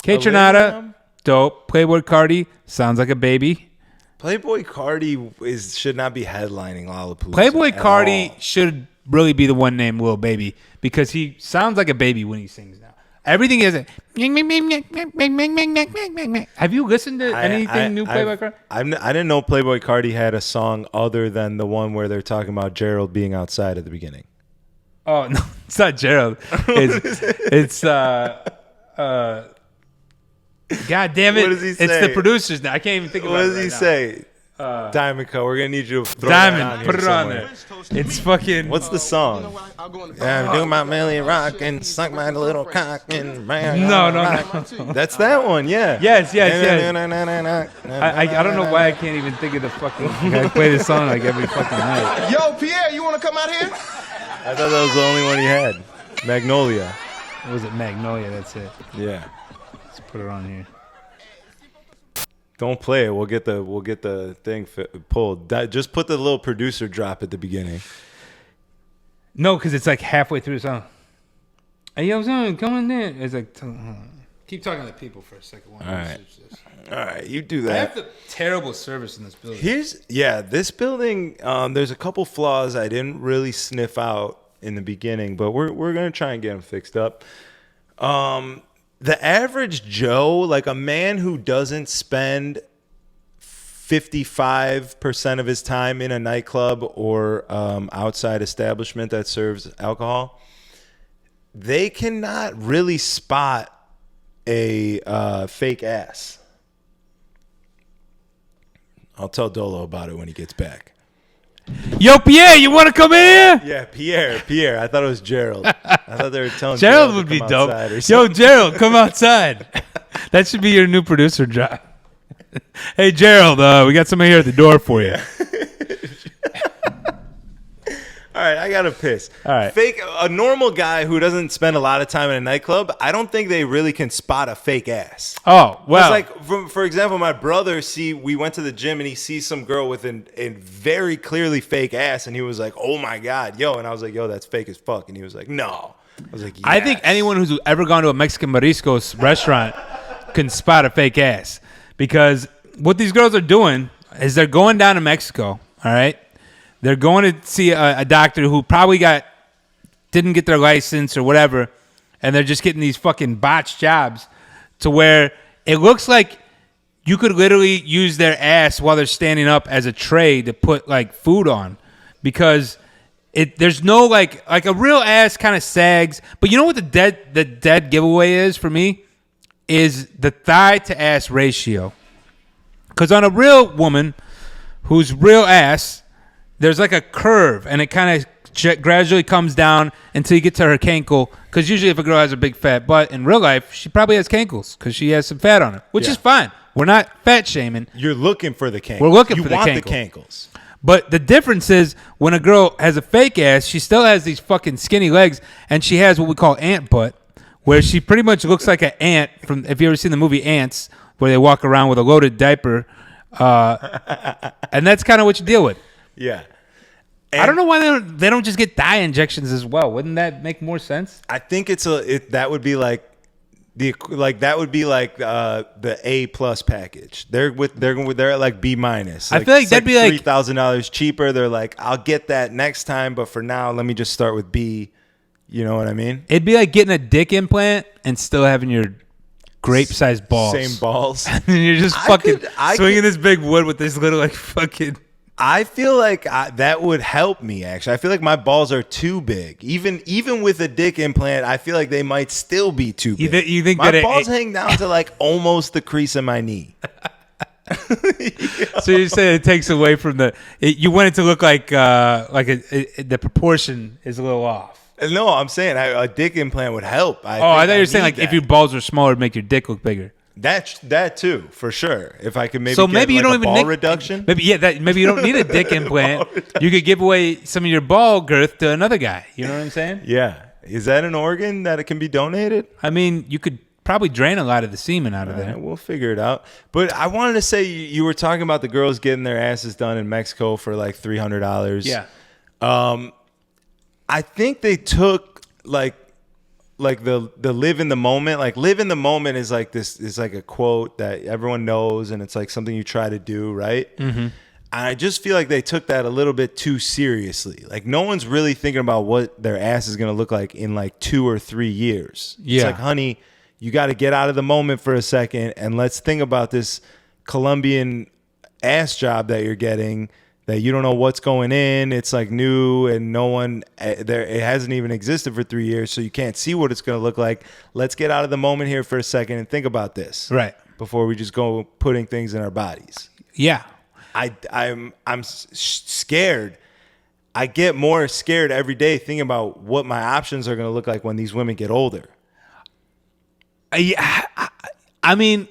B: K Tronada. Dope. Playboy Cardi sounds like a baby.
A: Playboy Cardi should not be headlining Lollapalooza.
B: Playboy Cardi should really be the one named Lil Baby because he sounds like a baby when he sings now. Everything is a. Have you listened to anything new Playboy Cardi?
A: I didn't know Playboy Cardi had a song other than the one where they're talking about Gerald being outside at the beginning.
B: Oh no, it's not Gerald. It's God damn it!
A: What does he say?
B: It's the producers now. I can't even think about it.
A: What does he say? Diamond Co. We're gonna need you to throw
B: Diamond. Put it on there. It's fucking.
A: What's the song? Yeah, do my Millie rock and suck my little cock and
B: No.
A: That's that one. Yeah.
B: Yes. I don't know why I can't even think of the fucking. I play this song like every fucking night.
C: Yo, Pierre, you wanna come out here?
A: I thought that was the only one he had. Magnolia.
B: Was it Magnolia? That's it.
A: Yeah.
B: Let's put it on here.
A: Don't play it. We'll get the thing pulled. Just put the little producer drop at the beginning.
B: No, because it's like halfway through the song. Hey, yo, son, come in there. It's like, keep talking to people for a second.
A: All right, you do that.
B: I have the terrible service in this building.
A: This building. There's a couple flaws I didn't really sniff out in the beginning, but we're gonna try and get them fixed up. The average Joe, like a man who doesn't spend 55% of his time in a nightclub or outside establishment that serves alcohol, they cannot really spot a fake ass. I'll tell Dolo about it when he gets back.
B: Yo, Pierre, you want to come in here?
A: Yeah, Pierre. I thought it was Gerald. I thought they were telling
B: Gerald would be dope. Yo, Gerald, come outside. That should be your new producer job. Hey, Gerald, we got somebody here at the door for you.
A: All right, I gotta piss.
B: All right.
A: A normal guy who doesn't spend a lot of time in a nightclub, I don't think they really can spot a fake ass.
B: Oh, well.
A: It's like, for example, my brother, we went to the gym and he sees some girl with a very clearly fake ass, and he was like, oh my God, yo. And I was like, yo, that's fake as fuck. And he was like, no. I was like, yes.
B: I think anyone who's ever gone to a Mexican mariscos restaurant can spot a fake ass. Because what these girls are doing is they're going down to Mexico, all right? They're going to see a doctor who probably didn't get their license or whatever, and they're just getting these fucking botched jobs to where it looks like you could literally use their ass while they're standing up as a tray to put like food on, because there's no like a real ass kind of sags. But you know what the dead giveaway is for me is the thigh to ass ratio, because on a real woman who's real ass, there's like a curve, and it kind of gradually comes down until you get to her cankle. Because usually if a girl has a big fat butt, in real life, she probably has cankles because she has some fat on her, which is fine. We're not fat shaming.
A: You're looking for the cankles.
B: We're looking for the cankle.
A: You want the cankles.
B: But the difference is when a girl has a fake ass, she still has these fucking skinny legs, and she has what we call ant butt, where she pretty much looks like an ant from, if you ever seen the movie Ants, where they walk around with a loaded diaper. And that's kind of what you deal with.
A: Yeah.
B: And I don't know why they don't just get thigh injections as well. Wouldn't that make more sense?
A: I think that would be like the A+ package. They're at like B-.
B: I feel like that'd be like
A: $3,000 cheaper. They're like, I'll get that next time, but for now, let me just start with B. You know what I mean?
B: It'd be like getting a dick implant and still having your grape-sized balls.
A: Same balls.
B: And you're just swinging this big wood with this little like fucking.
A: I feel like that would help me, actually. I feel like my balls are too big. Even with a dick implant, I feel like they might still be too big.
B: You think
A: my balls hang down to like almost the crease of my knee.
B: So you're saying it takes away from you want it to look like the proportion is a little off.
A: No, I'm saying a dick implant would help.
B: I thought you were saying like if your balls were smaller, it'd make your dick look bigger.
A: That too, for sure. If I could maybe
B: you don't even
A: ball reduction.
B: Maybe you don't need a dick implant. You could give away some of your ball girth to another guy. You know what I'm saying?
A: Yeah. Is that an organ that it can be donated?
B: I mean, you could probably drain a lot of the semen out of there.
A: We'll figure it out. But I wanted to say you were talking about the girls getting their asses done in Mexico for like $300.
B: Yeah.
A: I think they took like the live in the moment. Like live in the moment is like this is like a quote that everyone knows, and it's like something you try to do, right? Mm-hmm. And I just feel like they took that a little bit too seriously. Like no one's really thinking about what their ass is going to look like in like 2 or 3 years. Yeah. It's like, honey, you got to get out of the moment for a second, and let's think about this Colombian ass job that you're getting that you don't know what's going in. It's like new, and no one there. It hasn't even existed for 3 years, so you can't see what it's going to look like. Let's get out of the moment here for a second and think about this,
B: right?
A: Before we just go putting things in our bodies.
B: Yeah,
A: I'm scared. I get more scared every day thinking about what my options are going to look like when these women get older.
B: I mean,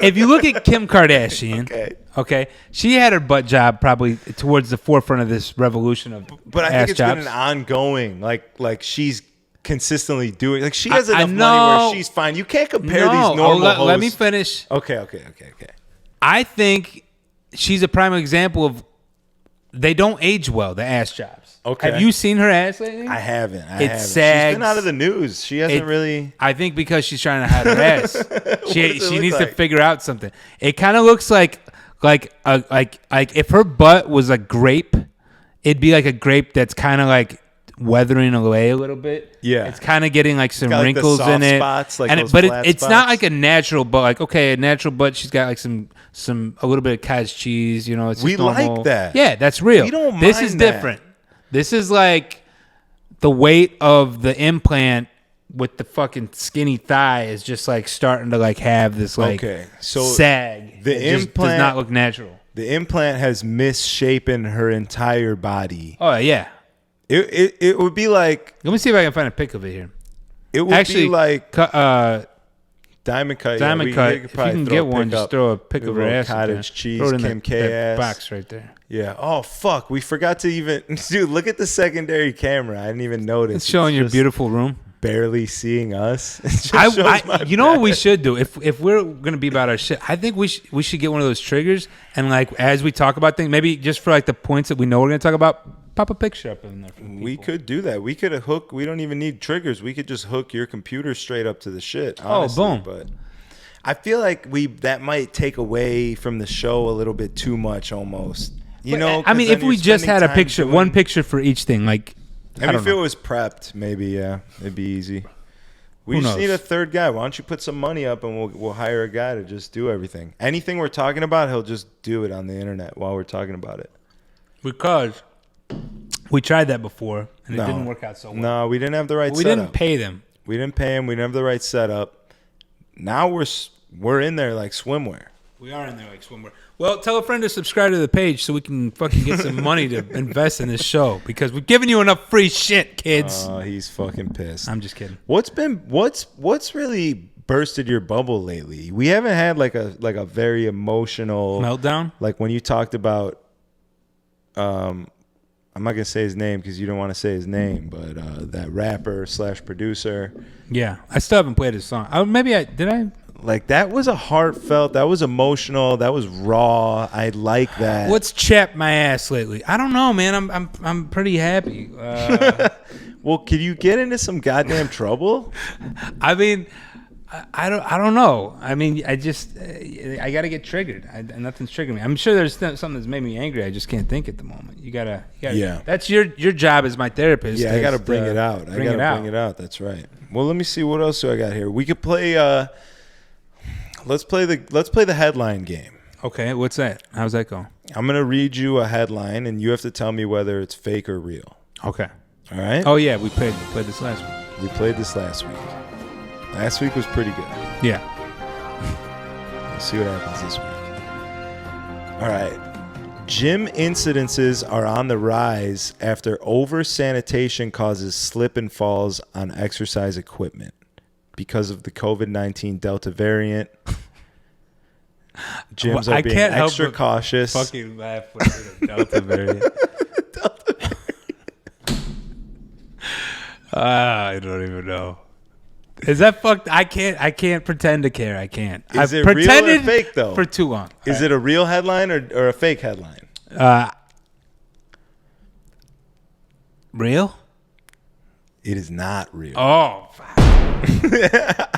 B: if you look at Kim Kardashian, okay, she had her butt job probably towards the forefront of this revolution of
A: but I think it's
B: jobs.
A: Been an ongoing, like she's consistently doing, like she has enough money where she's fine. You can't compare these normal hosts.
B: Let me finish.
A: Okay.
B: I think she's a prime example of they don't age well, the ass jobs.
A: Okay.
B: Have you seen her ass lately?
A: I haven't.
B: Sags.
A: She's been out of the news. She hasn't really.
B: I think because she's trying to hide her ass. she needs to figure out something. It kind of looks like if her butt was a grape, it'd be like a grape that's kind of like weathering away a little bit.
A: Yeah.
B: It's kind of getting like some wrinkles
A: like the
B: in it.
A: Spots, like
B: it's not like a natural butt. Like, okay, a natural butt, she's got like a little bit of cottage cheese, you know. It's
A: we
B: normal.
A: like that.
B: Yeah, that's real.
A: We don't mind
B: this is different. This is like the weight of the implant with the fucking skinny thigh is just like starting to like have this like
A: so
B: sag.
A: The
B: implant
A: just does
B: not look natural.
A: The implant has misshapen her entire body.
B: Oh yeah.
A: It would be like.
B: Let me see if I can find a pic of it here.
A: It would be like diamond cut.
B: Diamond cut. If you can get one, just throw a pic of her ass.
A: Cottage cheese,
B: throw it in
A: Kim K
B: that
A: ass
B: box right there.
A: Yeah. Oh fuck, we forgot to even. Dude, look at the secondary camera. I didn't even notice.
B: It's showing your beautiful room.
A: Barely seeing us.
B: You know what we should do if we're gonna be about our shit. I think we should get one of those triggers and like as we talk about things, maybe just for like the points that we know we're gonna talk about, pop a picture up in there. For the
A: we could do that. We could hook. We don't even need triggers. We could just hook your computer straight up to the shit. Honestly,
B: boom.
A: But I feel like that might take away from the show a little bit too much, almost. You know.
B: I mean, if we just had a picture, one picture for each thing, like.
A: I mean, if it was prepped, maybe, yeah, it'd be easy. We just need a third guy. Why don't you put some money up and we'll hire a guy to just do everything. Anything we're talking about, he'll just do it on the internet while we're talking about it.
B: Because we tried that before and it didn't work out so well.
A: No, we didn't have the right setup.
B: We didn't pay them.
A: We didn't pay him. We didn't have the right setup. Now we're in there like swimwear.
B: We are in there like swimwear. Well, tell a friend to subscribe to the page so we can fucking get some money to invest in this show because we've given you enough free shit, kids.
A: Oh, he's fucking pissed.
B: I'm just kidding.
A: What's really bursted your bubble lately? We haven't had like a very emotional
B: meltdown.
A: Like when you talked about, I'm not gonna say his name because you don't want to say his name, but that rapper / producer.
B: Yeah, I still haven't played his song. Did I?
A: Like that was a heartfelt, that was emotional, that was raw. I like that.
B: What's chapped my ass lately? I don't know, man. I'm pretty happy.
A: Well, can you get into some goddamn trouble?
B: I mean, I don't know. I mean, I got to get triggered. Nothing's triggering me. I'm sure there's something that's made me angry. I just can't think at the moment. You gotta. Yeah. That's your job as my therapist.
A: Yeah, I gotta bring it out. Bring it out. That's right. Well, let me see what else do I got here. We could play. Let's play the headline game.
B: Okay, what's that? How's that go?
A: I'm gonna read you a headline, and you have to tell me whether it's fake or real.
B: Okay.
A: All right.
B: Oh yeah, we played this last week.
A: We played this last week. Last week was pretty good.
B: Yeah.
A: Let's see what happens this week. All right. Gym incidences are on the rise after over-sanitation causes slip and falls on exercise equipment. Because of the COVID-19 Delta variant, gyms are being extra cautious.
B: Fucking laugh with the Delta variant. I don't even know. Is that fucked? I can't pretend to care. I can't.
A: Is it real or fake though?
B: For too long.
A: Is it a real headline or a fake headline?
B: Real?
A: It is not real.
B: Oh.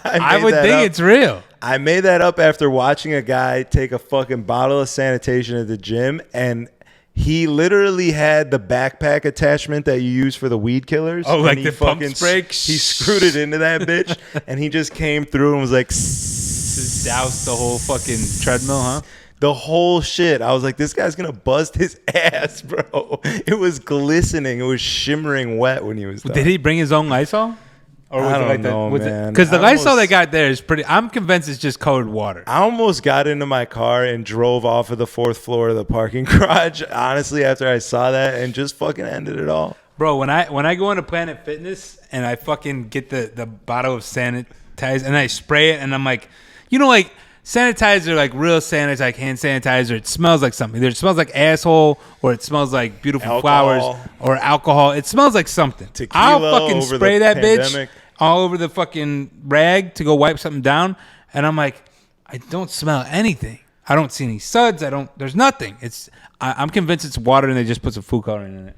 B: I would think it's real.
A: I made that up after watching a guy take a fucking bottle of sanitation at the gym, and he literally had the backpack attachment that you use for the weed killers.
B: Oh, like the pump spray?
A: He screwed it into that bitch, and he just came through and was like...
B: Just doused the whole fucking treadmill, huh?
A: The whole shit. I was like, this guy's going to bust his ass, bro. It was glistening. It was shimmering wet when he was done.
B: Did he bring his own Lysol?
A: Or was I don't know, man.
B: Because the Lysol they got there is pretty... I'm convinced it's just colored water.
A: I almost got into my car and drove off of the 4th floor of the parking garage, honestly, after I saw that, and just fucking ended it all.
B: Bro, when I go into Planet Fitness and I fucking get the bottle of sanitizer and I spray it and I'm like... You know, like... Sanitizer, like real sanitizer, like hand sanitizer, it smells like something. Either it smells like asshole or it smells like beautiful flowers or alcohol. It smells like something.
A: Tequila.
B: I'll fucking spray that
A: pandemic.
B: Bitch all over the fucking rag to go wipe something down. And I'm like, I don't smell anything. I don't see any suds. There's nothing. I'm convinced it's water and they just put some food coloring in it.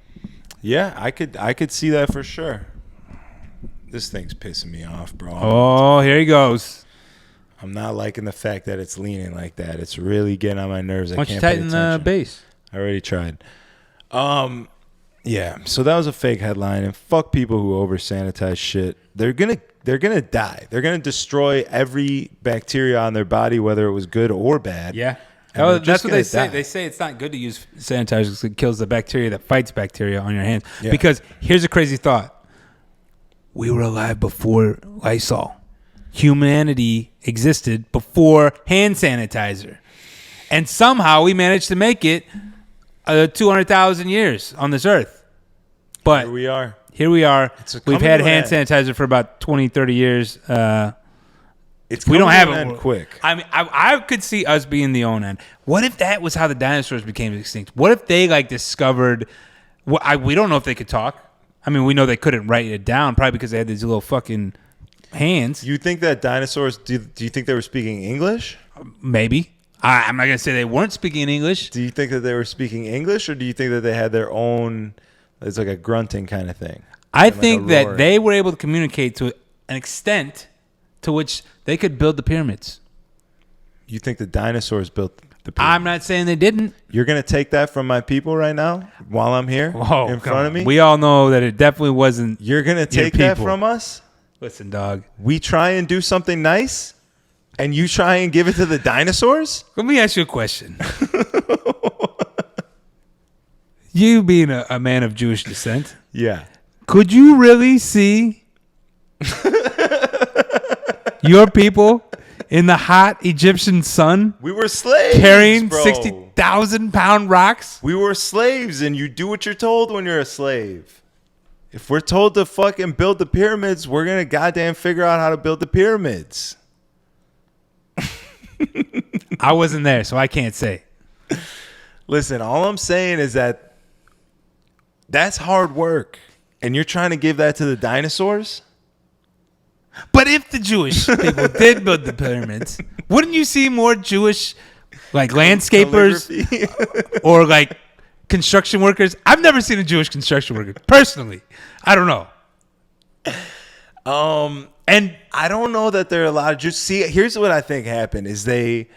A: Yeah, I could see that for sure. This thing's pissing me off, bro.
B: Oh, here he goes.
A: I'm not liking the fact that it's leaning like that. It's really getting on my nerves.
B: Why don't you tighten the base?
A: I already tried. Yeah. So that was a fake headline, and fuck people who over sanitize shit. They're gonna die. They're gonna destroy every bacteria on their body, whether it was good or bad.
B: Yeah. Oh, that's what they say. They say it's not good to use sanitizer because it kills the bacteria that fights bacteria on your hands. Yeah. Because here's a crazy thought: we were alive before Lysol. Humanity existed before hand sanitizer. And somehow we managed to make it 200,000 years on this earth. But
A: here we are.
B: We've had hand sanitizer for about 20, 30 years.
A: We don't have it quick.
B: I mean, I could see us being the own end. What if that was how the dinosaurs became extinct? What if they discovered? We don't know if they could talk. I mean, we know they couldn't write it down, probably because they had these little fucking hands.
A: You think that dinosaurs? Do you think they were speaking English?
B: Maybe. I'm not gonna say they weren't speaking English.
A: Do you think that they were speaking English, or do you think that they had their own? It's like a grunting kind of thing.
B: I think that they were able to communicate to an extent to which they could build the pyramids.
A: You think the dinosaurs built the pyramids?
B: I'm not saying they didn't.
A: You're going to take that from my people right now while I'm here in front of me?
B: We all know that it definitely wasn't.
A: You're going to take that from us?
B: Listen, dog.
A: We try and do something nice, and you try and give it to the dinosaurs?
B: Let me ask you a question. You being a man of Jewish descent.
A: Yeah.
B: Could you really see your people in the hot Egyptian sun?
A: We were slaves,
B: carrying
A: bro.
B: 60,000-pound rocks?
A: We were slaves, and you do what you're told when you're a slave. If we're told to fucking build the pyramids, we're going to goddamn figure out how to build the pyramids.
B: I wasn't there, so I can't say.
A: Listen, all I'm saying is that's hard work. And you're trying to give that to the dinosaurs?
B: But if the Jewish people did build the pyramids, wouldn't you see more Jewish landscapers or construction workers? I've never seen a Jewish construction worker personally. I don't know.
A: And I don't know that there are a lot of Jews. See, here's what I think happened is they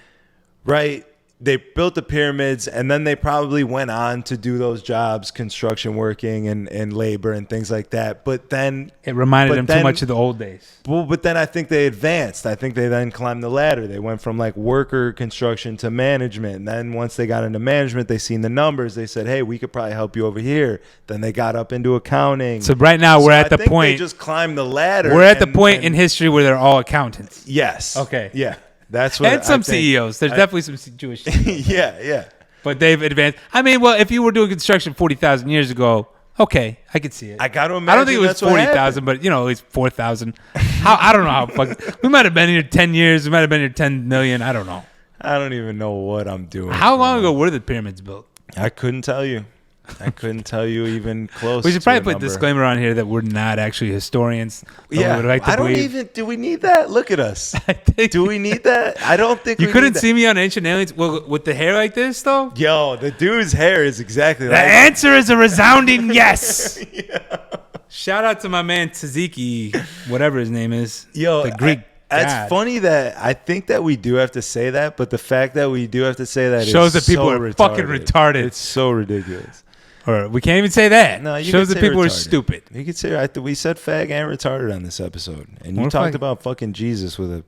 A: built the pyramids, and then they probably went on to do those jobs, construction working and labor and things like that. But then
B: it reminded them too much of the old days.
A: Well, but then I think they advanced. I think they then climbed the ladder. They went from worker construction to management. And then once they got into management, they seen the numbers. They said, hey, we could probably help you over here. Then they got up into accounting.
B: So right now we're at the point.
A: They just climbed the ladder.
B: We're at the point in history where they're all accountants.
A: Yes.
B: Okay.
A: Yeah. That's what.
B: And some CEOs. There's definitely some Jewish CEOs.
A: Yeah.
B: But they've advanced. I mean, well, if you were doing construction 40,000 years ago, okay, I could see it.
A: I got to imagine.
B: I don't think it was 40,000, but it's 4,000. I don't know how. We might have been here 10 years. We might have been here 10 million. I don't know.
A: I don't even know what I'm doing.
B: How long ago were the pyramids built?
A: I couldn't tell you. I couldn't tell you even close.
B: We should probably put a disclaimer on here that we're not actually historians.
A: Yeah, do we need that? Look at us. Do we need that? I don't think
B: you couldn't see me on Ancient Aliens with the hair like this, though.
A: Yo, the dude's hair is exactly
B: the
A: like
B: answer is a resounding yes. Yeah. Shout out to my man Tzatziki, whatever his name is.
A: Yo,
B: the Greek.
A: That's funny that I think that we do have to say that, but the fact that we do have to say that
B: shows that people are fucking retarded.
A: It's so ridiculous.
B: Or we can't even say that.
A: No,
B: shows that people
A: retarded.
B: are stupid.
A: You could say we said fag and retarded on this episode, and you talked about fucking Jesus with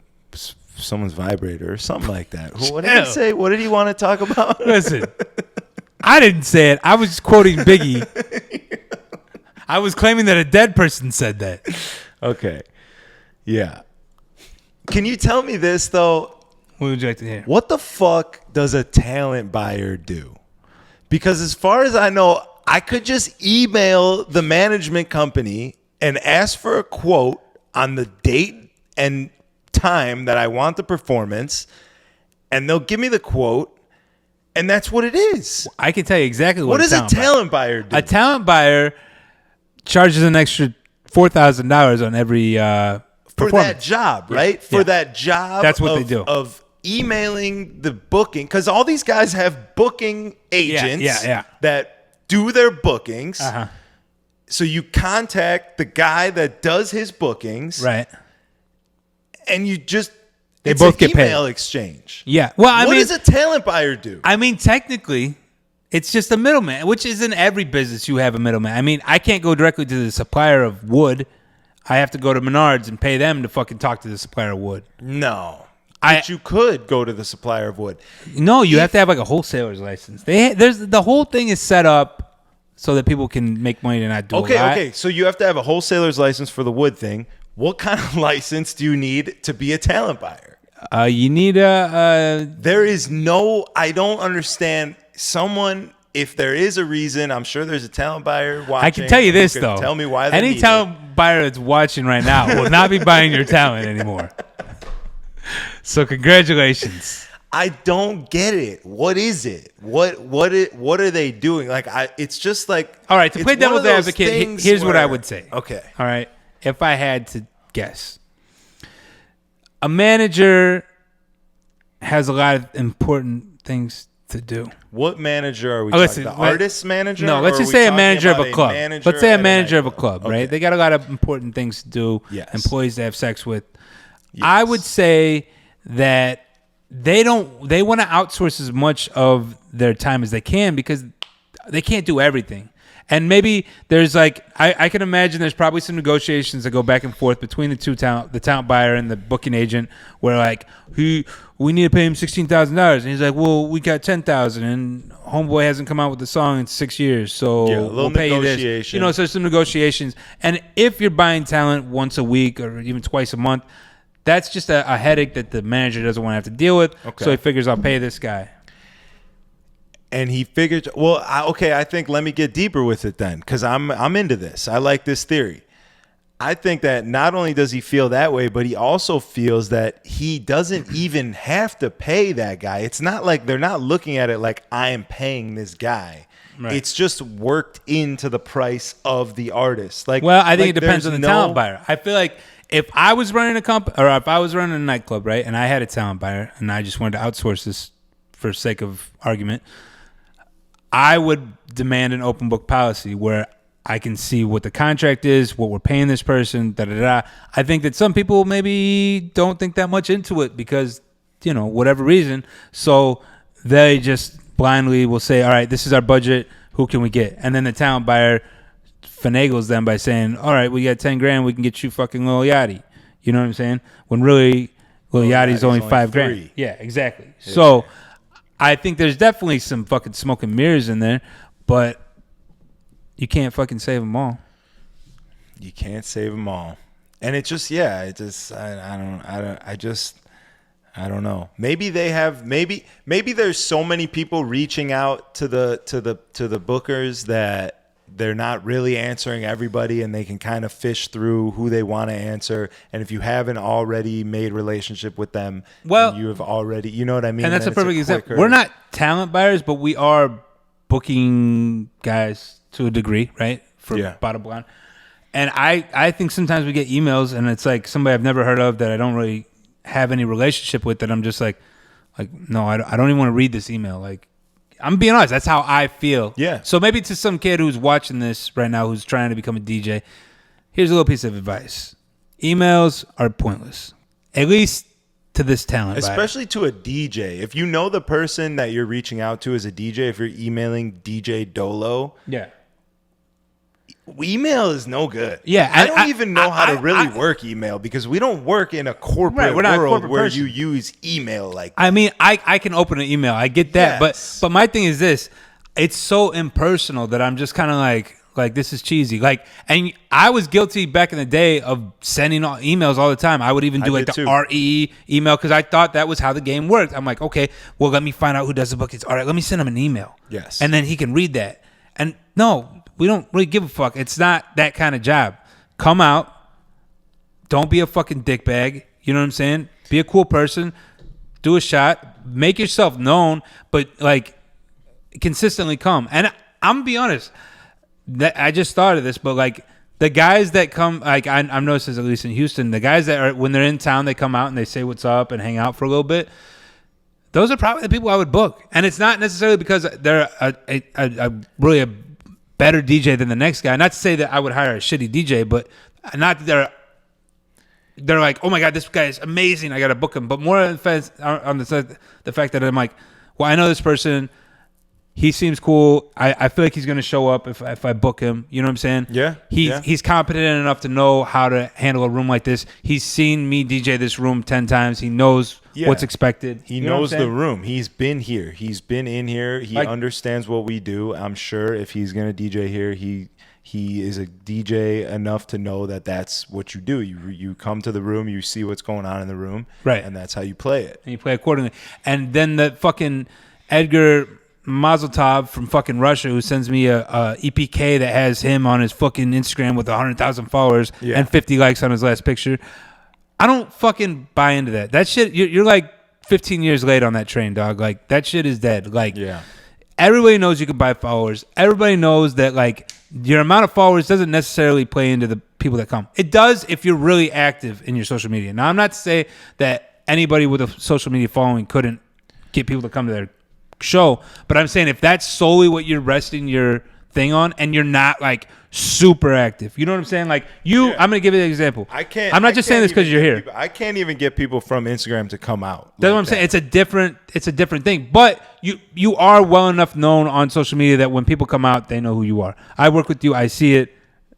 A: someone's vibrator or something like that. What did he say? What did he want to talk about?
B: Listen, I didn't say it. I was quoting Biggie. I was claiming that a dead person said that.
A: Okay, yeah. Can you tell me this though?
B: What would you like to hear?
A: What the fuck does a talent buyer do? Because as far as I know, I could just email the management company and ask for a quote on the date and time that I want the performance, and they'll give me the quote, and that's what it is.
B: I can tell you exactly
A: what does a talent buyer do?
B: A talent buyer charges an extra $4,000 on every
A: for that job, right?
B: Yeah.
A: For that job.
B: That's what they do.
A: Of emailing the booking, because all these guys have booking agents that do their bookings.
B: Uh-huh.
A: So you contact the guy that does his bookings,
B: right?
A: And you just
B: they both get paid.
A: Email exchange.
B: Yeah. Well,
A: what does a talent buyer do?
B: I mean, technically, it's just a middleman, which is in every business. You have a middleman. I mean, I can't go directly to the supplier of wood. I have to go to Menards and pay them to fucking talk to the supplier of wood.
A: No. But you could go to the supplier of wood.
B: No, you have to have a wholesaler's license. The whole thing is set up so that people can make money and not do it.
A: Okay. So you have to have a wholesaler's license for the wood thing. What kind of license do you need to be a talent buyer?
B: You need
A: There is no. I don't understand. Someone. If there is a reason, I'm sure there's a talent buyer watching.
B: I can tell you this, though.
A: Tell me why they
B: any
A: need
B: talent buyer that's watching right now will not be buying your talent anymore. So congratulations.
A: I don't get it. What is it? What are they doing? Like, it's just like.
B: All right, to play devil's advocate, here's what I would say.
A: Okay.
B: All right, if I had to guess, a manager has a lot of important things to do.
A: What manager are we talking about? The artist manager?
B: No, let's just say a manager of a club. Let's say a manager of a club, right? They got a lot of important things to do, employees to have sex with. Yes. I would say that they want to outsource as much of their time as they can because they can't do everything. And maybe there's like, I can imagine there's probably some negotiations that go back and forth between the talent buyer and the booking agent where like, we need to pay him $16,000. And he's like, well, we got $10,000 and homeboy hasn't come out with a song in 6 years. So we'll pay you this. So there's some negotiations. And if you're buying talent once a week or even twice a month, that's just a headache that the manager doesn't want to have to deal with. Okay. So he figures, I'll pay this guy.
A: And he figured, well, I think let me get deeper with it then, because I'm into this. I like this theory. I think that not only does he feel that way, but he also feels that he doesn't even have to pay that guy. It's not like they're not looking at it like I am paying this guy. Right. It's just worked into the price of the artist. Like,
B: well, I think it depends on the talent buyer. I feel like if I was running a company or if I was running a nightclub, right, and I had a talent buyer and I just wanted to outsource this for sake of argument, I would demand an open book policy where I can see what the contract is, what we're paying this person, da-da-da. I think that some people maybe don't think that much into it because, whatever reason. So they just blindly will say, all right, this is our budget. Who can we get? And then the talent buyer finagles them by saying, all right, we got $10,000. We can get you fucking Lil Yachty. You know what I'm saying? When really Lil Yachty's only $5,000. Yeah, exactly. Yeah. So I think there's definitely some fucking smoke and mirrors in there, but you can't fucking save them all.
A: You can't save them all. And it just, I don't know. Maybe they have, maybe there's so many people reaching out to the bookers that they're not really answering everybody and they can kind of fish through who they want to answer. And if you haven't already made relationship with them, well, you have already, you know what I mean?
B: And that's a perfect example. We're not talent buyers, but we are booking guys to a degree, right? Bottom line. And I think sometimes we get emails and it's like somebody I've never heard of that I don't really have any relationship with that I'm just like no, I don't even want to read this email. Like, I'm being honest. That's how I feel.
A: Yeah.
B: So maybe to some kid who's watching this right now who's trying to become a DJ, here's a little piece of advice. Emails are pointless. At least to this talent
A: especially buyer. To a DJ. If you know the person that you're reaching out to as a DJ, if you're emailing DJ Dolo, email is no good.
B: Yeah,
A: I don't even know how to really work email because we don't work in a corporate world where you use email like that.
B: I mean, I can open an email. I get that. Yes. But my thing is this. It's so impersonal that I'm just kind of like this is cheesy. Like, and I was guilty back in the day of sending emails all the time. I would even do like the RE email because I thought that was how the game worked. I'm like, okay, well, let me find out who does the bookings. All right, let me send him an email.
A: Yes.
B: And then he can read that. And no, we don't really give a fuck. It's not that kind of job. Come out. Don't be a fucking dickbag. You know what I'm saying? Be a cool person. Do a shot. Make yourself known, but like consistently come. And I'm gonna be honest. That I just thought of this, but like the guys that come, like I've noticed this at least in Houston, the guys that are when they're in town, they come out and they say what's up and hang out for a little bit. Those are probably the people I would book, and it's not necessarily because they're really a better DJ than the next guy. Not to say that I would hire a shitty DJ, but not that they're like, oh my god, this guy is amazing, I got to book him. But more on the fact that I'm like, well, I know this person. He seems cool. I feel like he's going to show up if I book him. You know what I'm saying?
A: Yeah.
B: He's competent enough to know how to handle a room like this. He's seen me DJ this room 10 times. He knows what's expected.
A: He knows the room. He's been here. He's been in here. He understands what we do. I'm sure if he's going to DJ here, he is a DJ enough to know that that's what you do. You come to the room, you see what's going on in the room,
B: right,
A: and that's how you play it.
B: And you play accordingly. And then the fucking Edgar Mazeltov from fucking Russia, who sends me a EPK that has him on his fucking Instagram with 100,000 followers and 50 likes on his last picture. I don't fucking buy into that. That shit, you're like 15 years late on that train, dog. Like, that shit is dead. Like, everybody knows you can buy followers. Everybody knows that, like, your amount of followers doesn't necessarily play into the people that come. It does if you're really active in your social media. Now, I'm not to say that anybody with a social media following couldn't get people to come to their show, but I'm saying if that's solely what you're resting your thing on and you're not, like, super active, you know what I'm saying? Like, I'm going to give you an example. I'm not just saying this because you're here.
A: I can't even get people from Instagram to come out.
B: That's what I'm saying. It's a different thing. But you are well enough known on social media that when people come out, they know who you are. I work with you. I see it.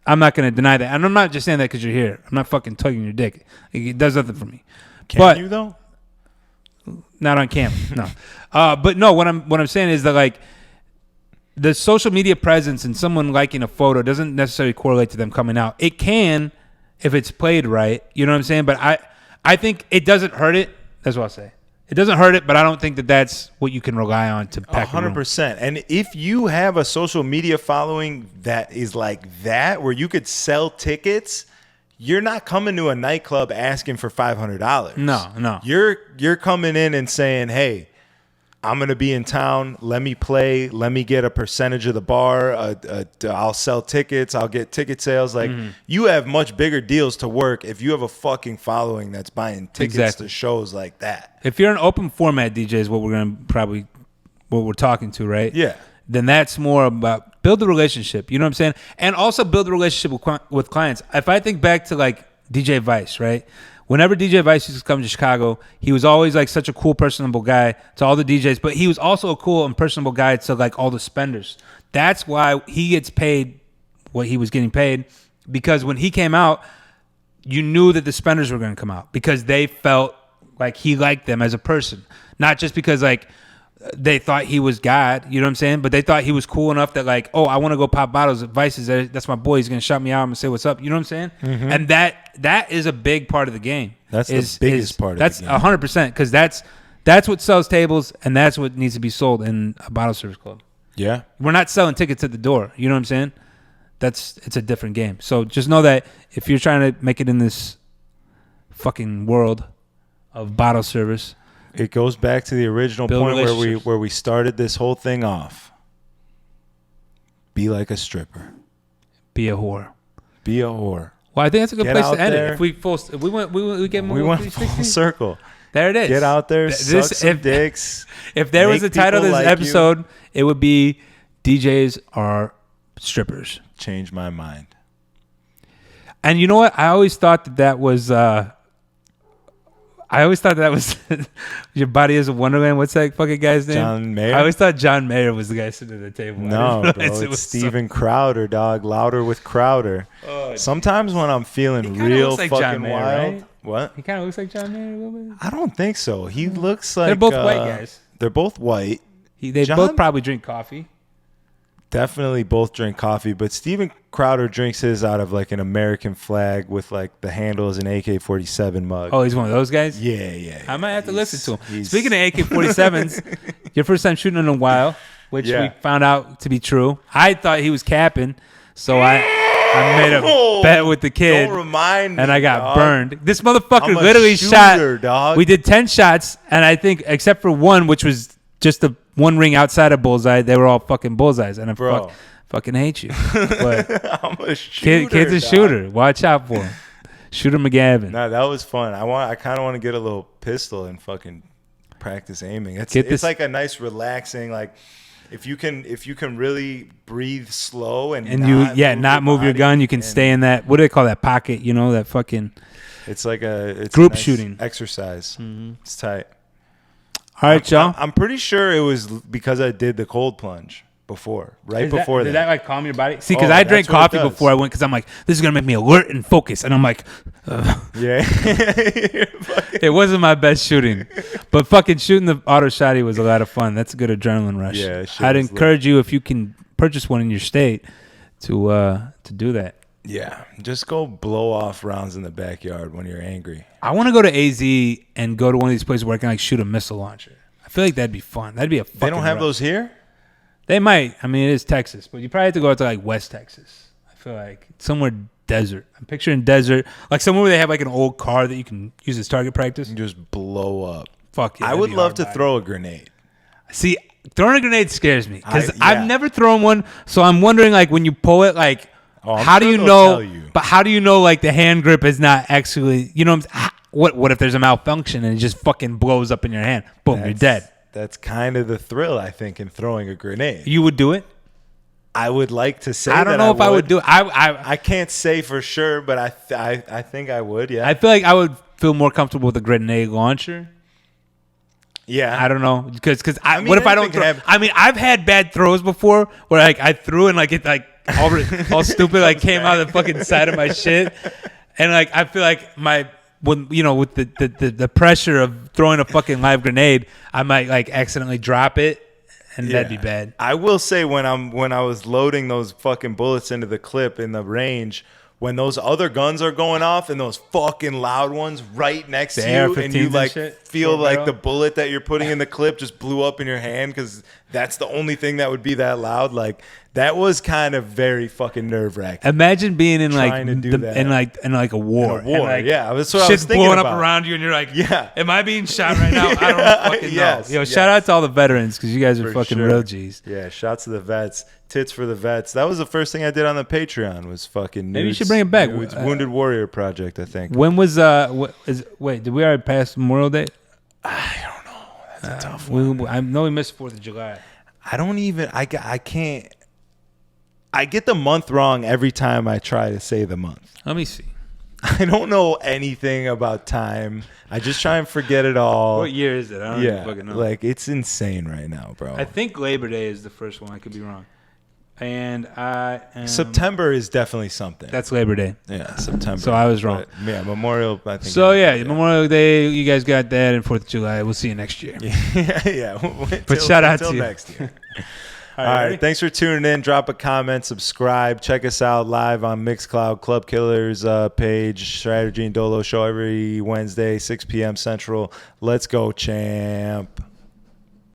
B: I'm not going to deny that. And I'm not just saying that because you're here. I'm not fucking tugging your dick. It does nothing for me.
A: Can you, though?
B: Not on camera. No. But no, what I'm saying is that, like, the social media presence and someone liking a photo doesn't necessarily correlate to them coming out. It can if it's played right. You know what I'm saying? But I think it doesn't hurt it. That's what I'll say. It doesn't hurt it, but I don't think that that's what you can rely on to pack
A: 100%. And if you have a social media following that is like that, where you could sell tickets, you're not coming to a nightclub asking for $500.
B: No.
A: You're coming in and saying, hey, I'm going to be in town. Let me play. Let me get a percentage of the bar. I'll sell tickets. I'll get ticket sales. Like, you have much bigger deals to work if you have a fucking following that's buying tickets to shows like that.
B: If you're an open format DJ is what we're talking to, right?
A: Yeah.
B: Then that's more about build the relationship. You know what I'm saying? And also build the relationship with clients. If I think back to, like, DJ Vice, right? Whenever DJ Vice used to come to Chicago, he was always, like, such a cool, personable guy to all the DJs, but he was also a cool and personable guy to, like, all the spenders. That's why he gets paid what he was getting paid, because when he came out, you knew that the spenders were going to come out because they felt like he liked them as a person, not just because, like, they thought he was God, you know what I'm saying? But they thought he was cool enough that, like, oh, I want to go pop bottles at Vice's. That's my boy. He's going to shout me out. I'm going to say what's up. You know what I'm saying? Mm-hmm. And that is a big part of the game.
A: That's the biggest part of the game.
B: That's 100%, because that's what sells tables, and that's what needs to be sold in a bottle service club.
A: Yeah.
B: We're not selling tickets at the door. You know what I'm saying? It's a different game. So just know that if you're trying to make it in this fucking world of bottle service,
A: it goes back to the original point where we started this whole thing off. Be like a stripper.
B: Be a whore.
A: Be a whore.
B: Well, I think that's a good place to end
A: there.
B: it. If we went
A: full circle.
B: There it is.
A: Get out there, suck some dicks.
B: If there was a title of this episode, it would be "DJs Are Strippers."
A: Change my mind.
B: And you know what? I always thought that was. Your Body is a Wonderland. What's that fucking guy's name?
A: John Mayer.
B: I always thought John Mayer was the guy sitting at the table.
A: No, bro, it's Steven Crowder, dog. Louder with Crowder. Sometimes when I'm feeling real like fucking Mayer, wild,
B: right?
A: What?
B: He kind of looks like John Mayer a little bit.
A: I don't think so. He looks like
B: they're both white guys.
A: They're both white.
B: They both probably drink coffee.
A: Definitely both drink coffee, but Steven Crowder drinks his out of, like, an American flag with, like, the handle is an AK-47 mug.
B: Oh, he's one of those guys?
A: Yeah.
B: I might have to listen to him. Speaking of AK-47s, your first time shooting in a while, which we found out to be true. I thought he was capping, so I made a bet with the kid.
A: Don't remind me,
B: and I got
A: dog.
B: burned. This motherfucker literally shot.
A: Dog.
B: We did 10 shots, and I think, except for one, which was just the one ring outside of bullseye, they were all fucking bullseyes, and I fucking hate you. But
A: I'm a shooter.
B: Kid's a shooter. Watch out for him. Shooter McGavin.
A: Nah, that was fun. I kind of want to get a little pistol and fucking practice aiming. It's like a nice relaxing, like, if you can really breathe slow and
B: not move your gun, you can stay in that, what do they call that, pocket? You know, that fucking.
A: It's like it's
B: group
A: a nice
B: shooting
A: exercise. Mm-hmm. It's tight.
B: All right, y'all.
A: I'm pretty sure it was because I did the cold plunge before, before that.
B: Did that, like, calm your body? See, because I drank coffee before I went, because I'm like, this is going to make me alert and focus. And I'm like,
A: yeah.
B: It wasn't my best shooting. But fucking shooting the auto shotty was a lot of fun. That's a good adrenaline rush.
A: Yeah,
B: I'd encourage you, if you can purchase one in your state, to to do that.
A: Yeah, just go blow off rounds in the backyard when you're angry.
B: I want to go to AZ and go to one of these places where I can like shoot a missile launcher. I feel like that'd be fun. That'd be a fucking
A: They don't have those here?
B: They might. I mean, it is Texas, but you probably have to go out to like West Texas. I feel like somewhere desert. I'm picturing desert, like somewhere where they have like an old car that you can use as target practice.
A: And just blow up.
B: Fuck yeah.
A: I would love to throw a grenade.
B: See, throwing a grenade scares me because I've never thrown one. So I'm wondering, like, when you pull it, like, how do you know? But how do you know, like, the hand grip is not actually, you know, what if there's a malfunction and it just fucking blows up in your hand? Boom, you're dead.
A: That's kind of the thrill, I think, in throwing a grenade.
B: You would do it?
A: I would like to say.
B: I don't know if I would do it.
A: I can't say for sure, but I think I would. Yeah.
B: I feel like I would feel more comfortable with a grenade launcher.
A: Yeah,
B: I don't know because what if I don't throw? I mean, I've had bad throws before where like I threw and like it like all stupid like came out of the fucking side of my shit, and like I feel like with the pressure of throwing a fucking live grenade, I might like accidentally drop it, and that'd be bad.
A: I will say when I was loading those fucking bullets into the clip in the range. When those other guns are going off and those fucking loud ones right next to you, and you like feel like the bullet that you're putting in the clip just blew up in your hand because that's the only thing that would be that loud. Like that was kind of very fucking nerve wracking.
B: Imagine being in like in like a war.
A: In a war,
B: like,
A: yeah. That's what I was thinking
B: blowing
A: about.
B: Up around you, and you're like,
A: yeah.
B: Am I being shot right now? I don't fucking know. Yo, shout out to all the veterans because you guys are fucking real G's.
A: Yeah, shouts to the vets. Tits for the vets. That was the first thing I did on the Patreon was fucking nudes.
B: Maybe you should bring it back.
A: Wounded Warrior Project, I think.
B: When was wait, did we already pass Memorial Day?
A: I don't know. That's a tough one.
B: I know we missed 4th of July.
A: I don't even I can't I get the month wrong every time I try to say the month.
B: Let me see.
A: I don't know anything about time. I just try and forget it all.
B: What year is it? I don't even fucking know.
A: Like it's insane right now, bro.
B: I think Labor Day is the first one. I could be wrong. And
A: September is definitely something.
B: That's Labor Day.
A: Yeah, September.
B: So I was wrong.
A: But, yeah, Memorial. I think.
B: So Memorial Day. You guys got that, and 4th of July. We'll see you next year.
A: yeah.
B: But shout out to you.
A: Next year. All right. Thanks for tuning in. Drop a comment, subscribe. Check us out live on Mixcloud, Club Killers page, Strategy and Dolo show every Wednesday, 6 p.m. Central. Let's go, champ.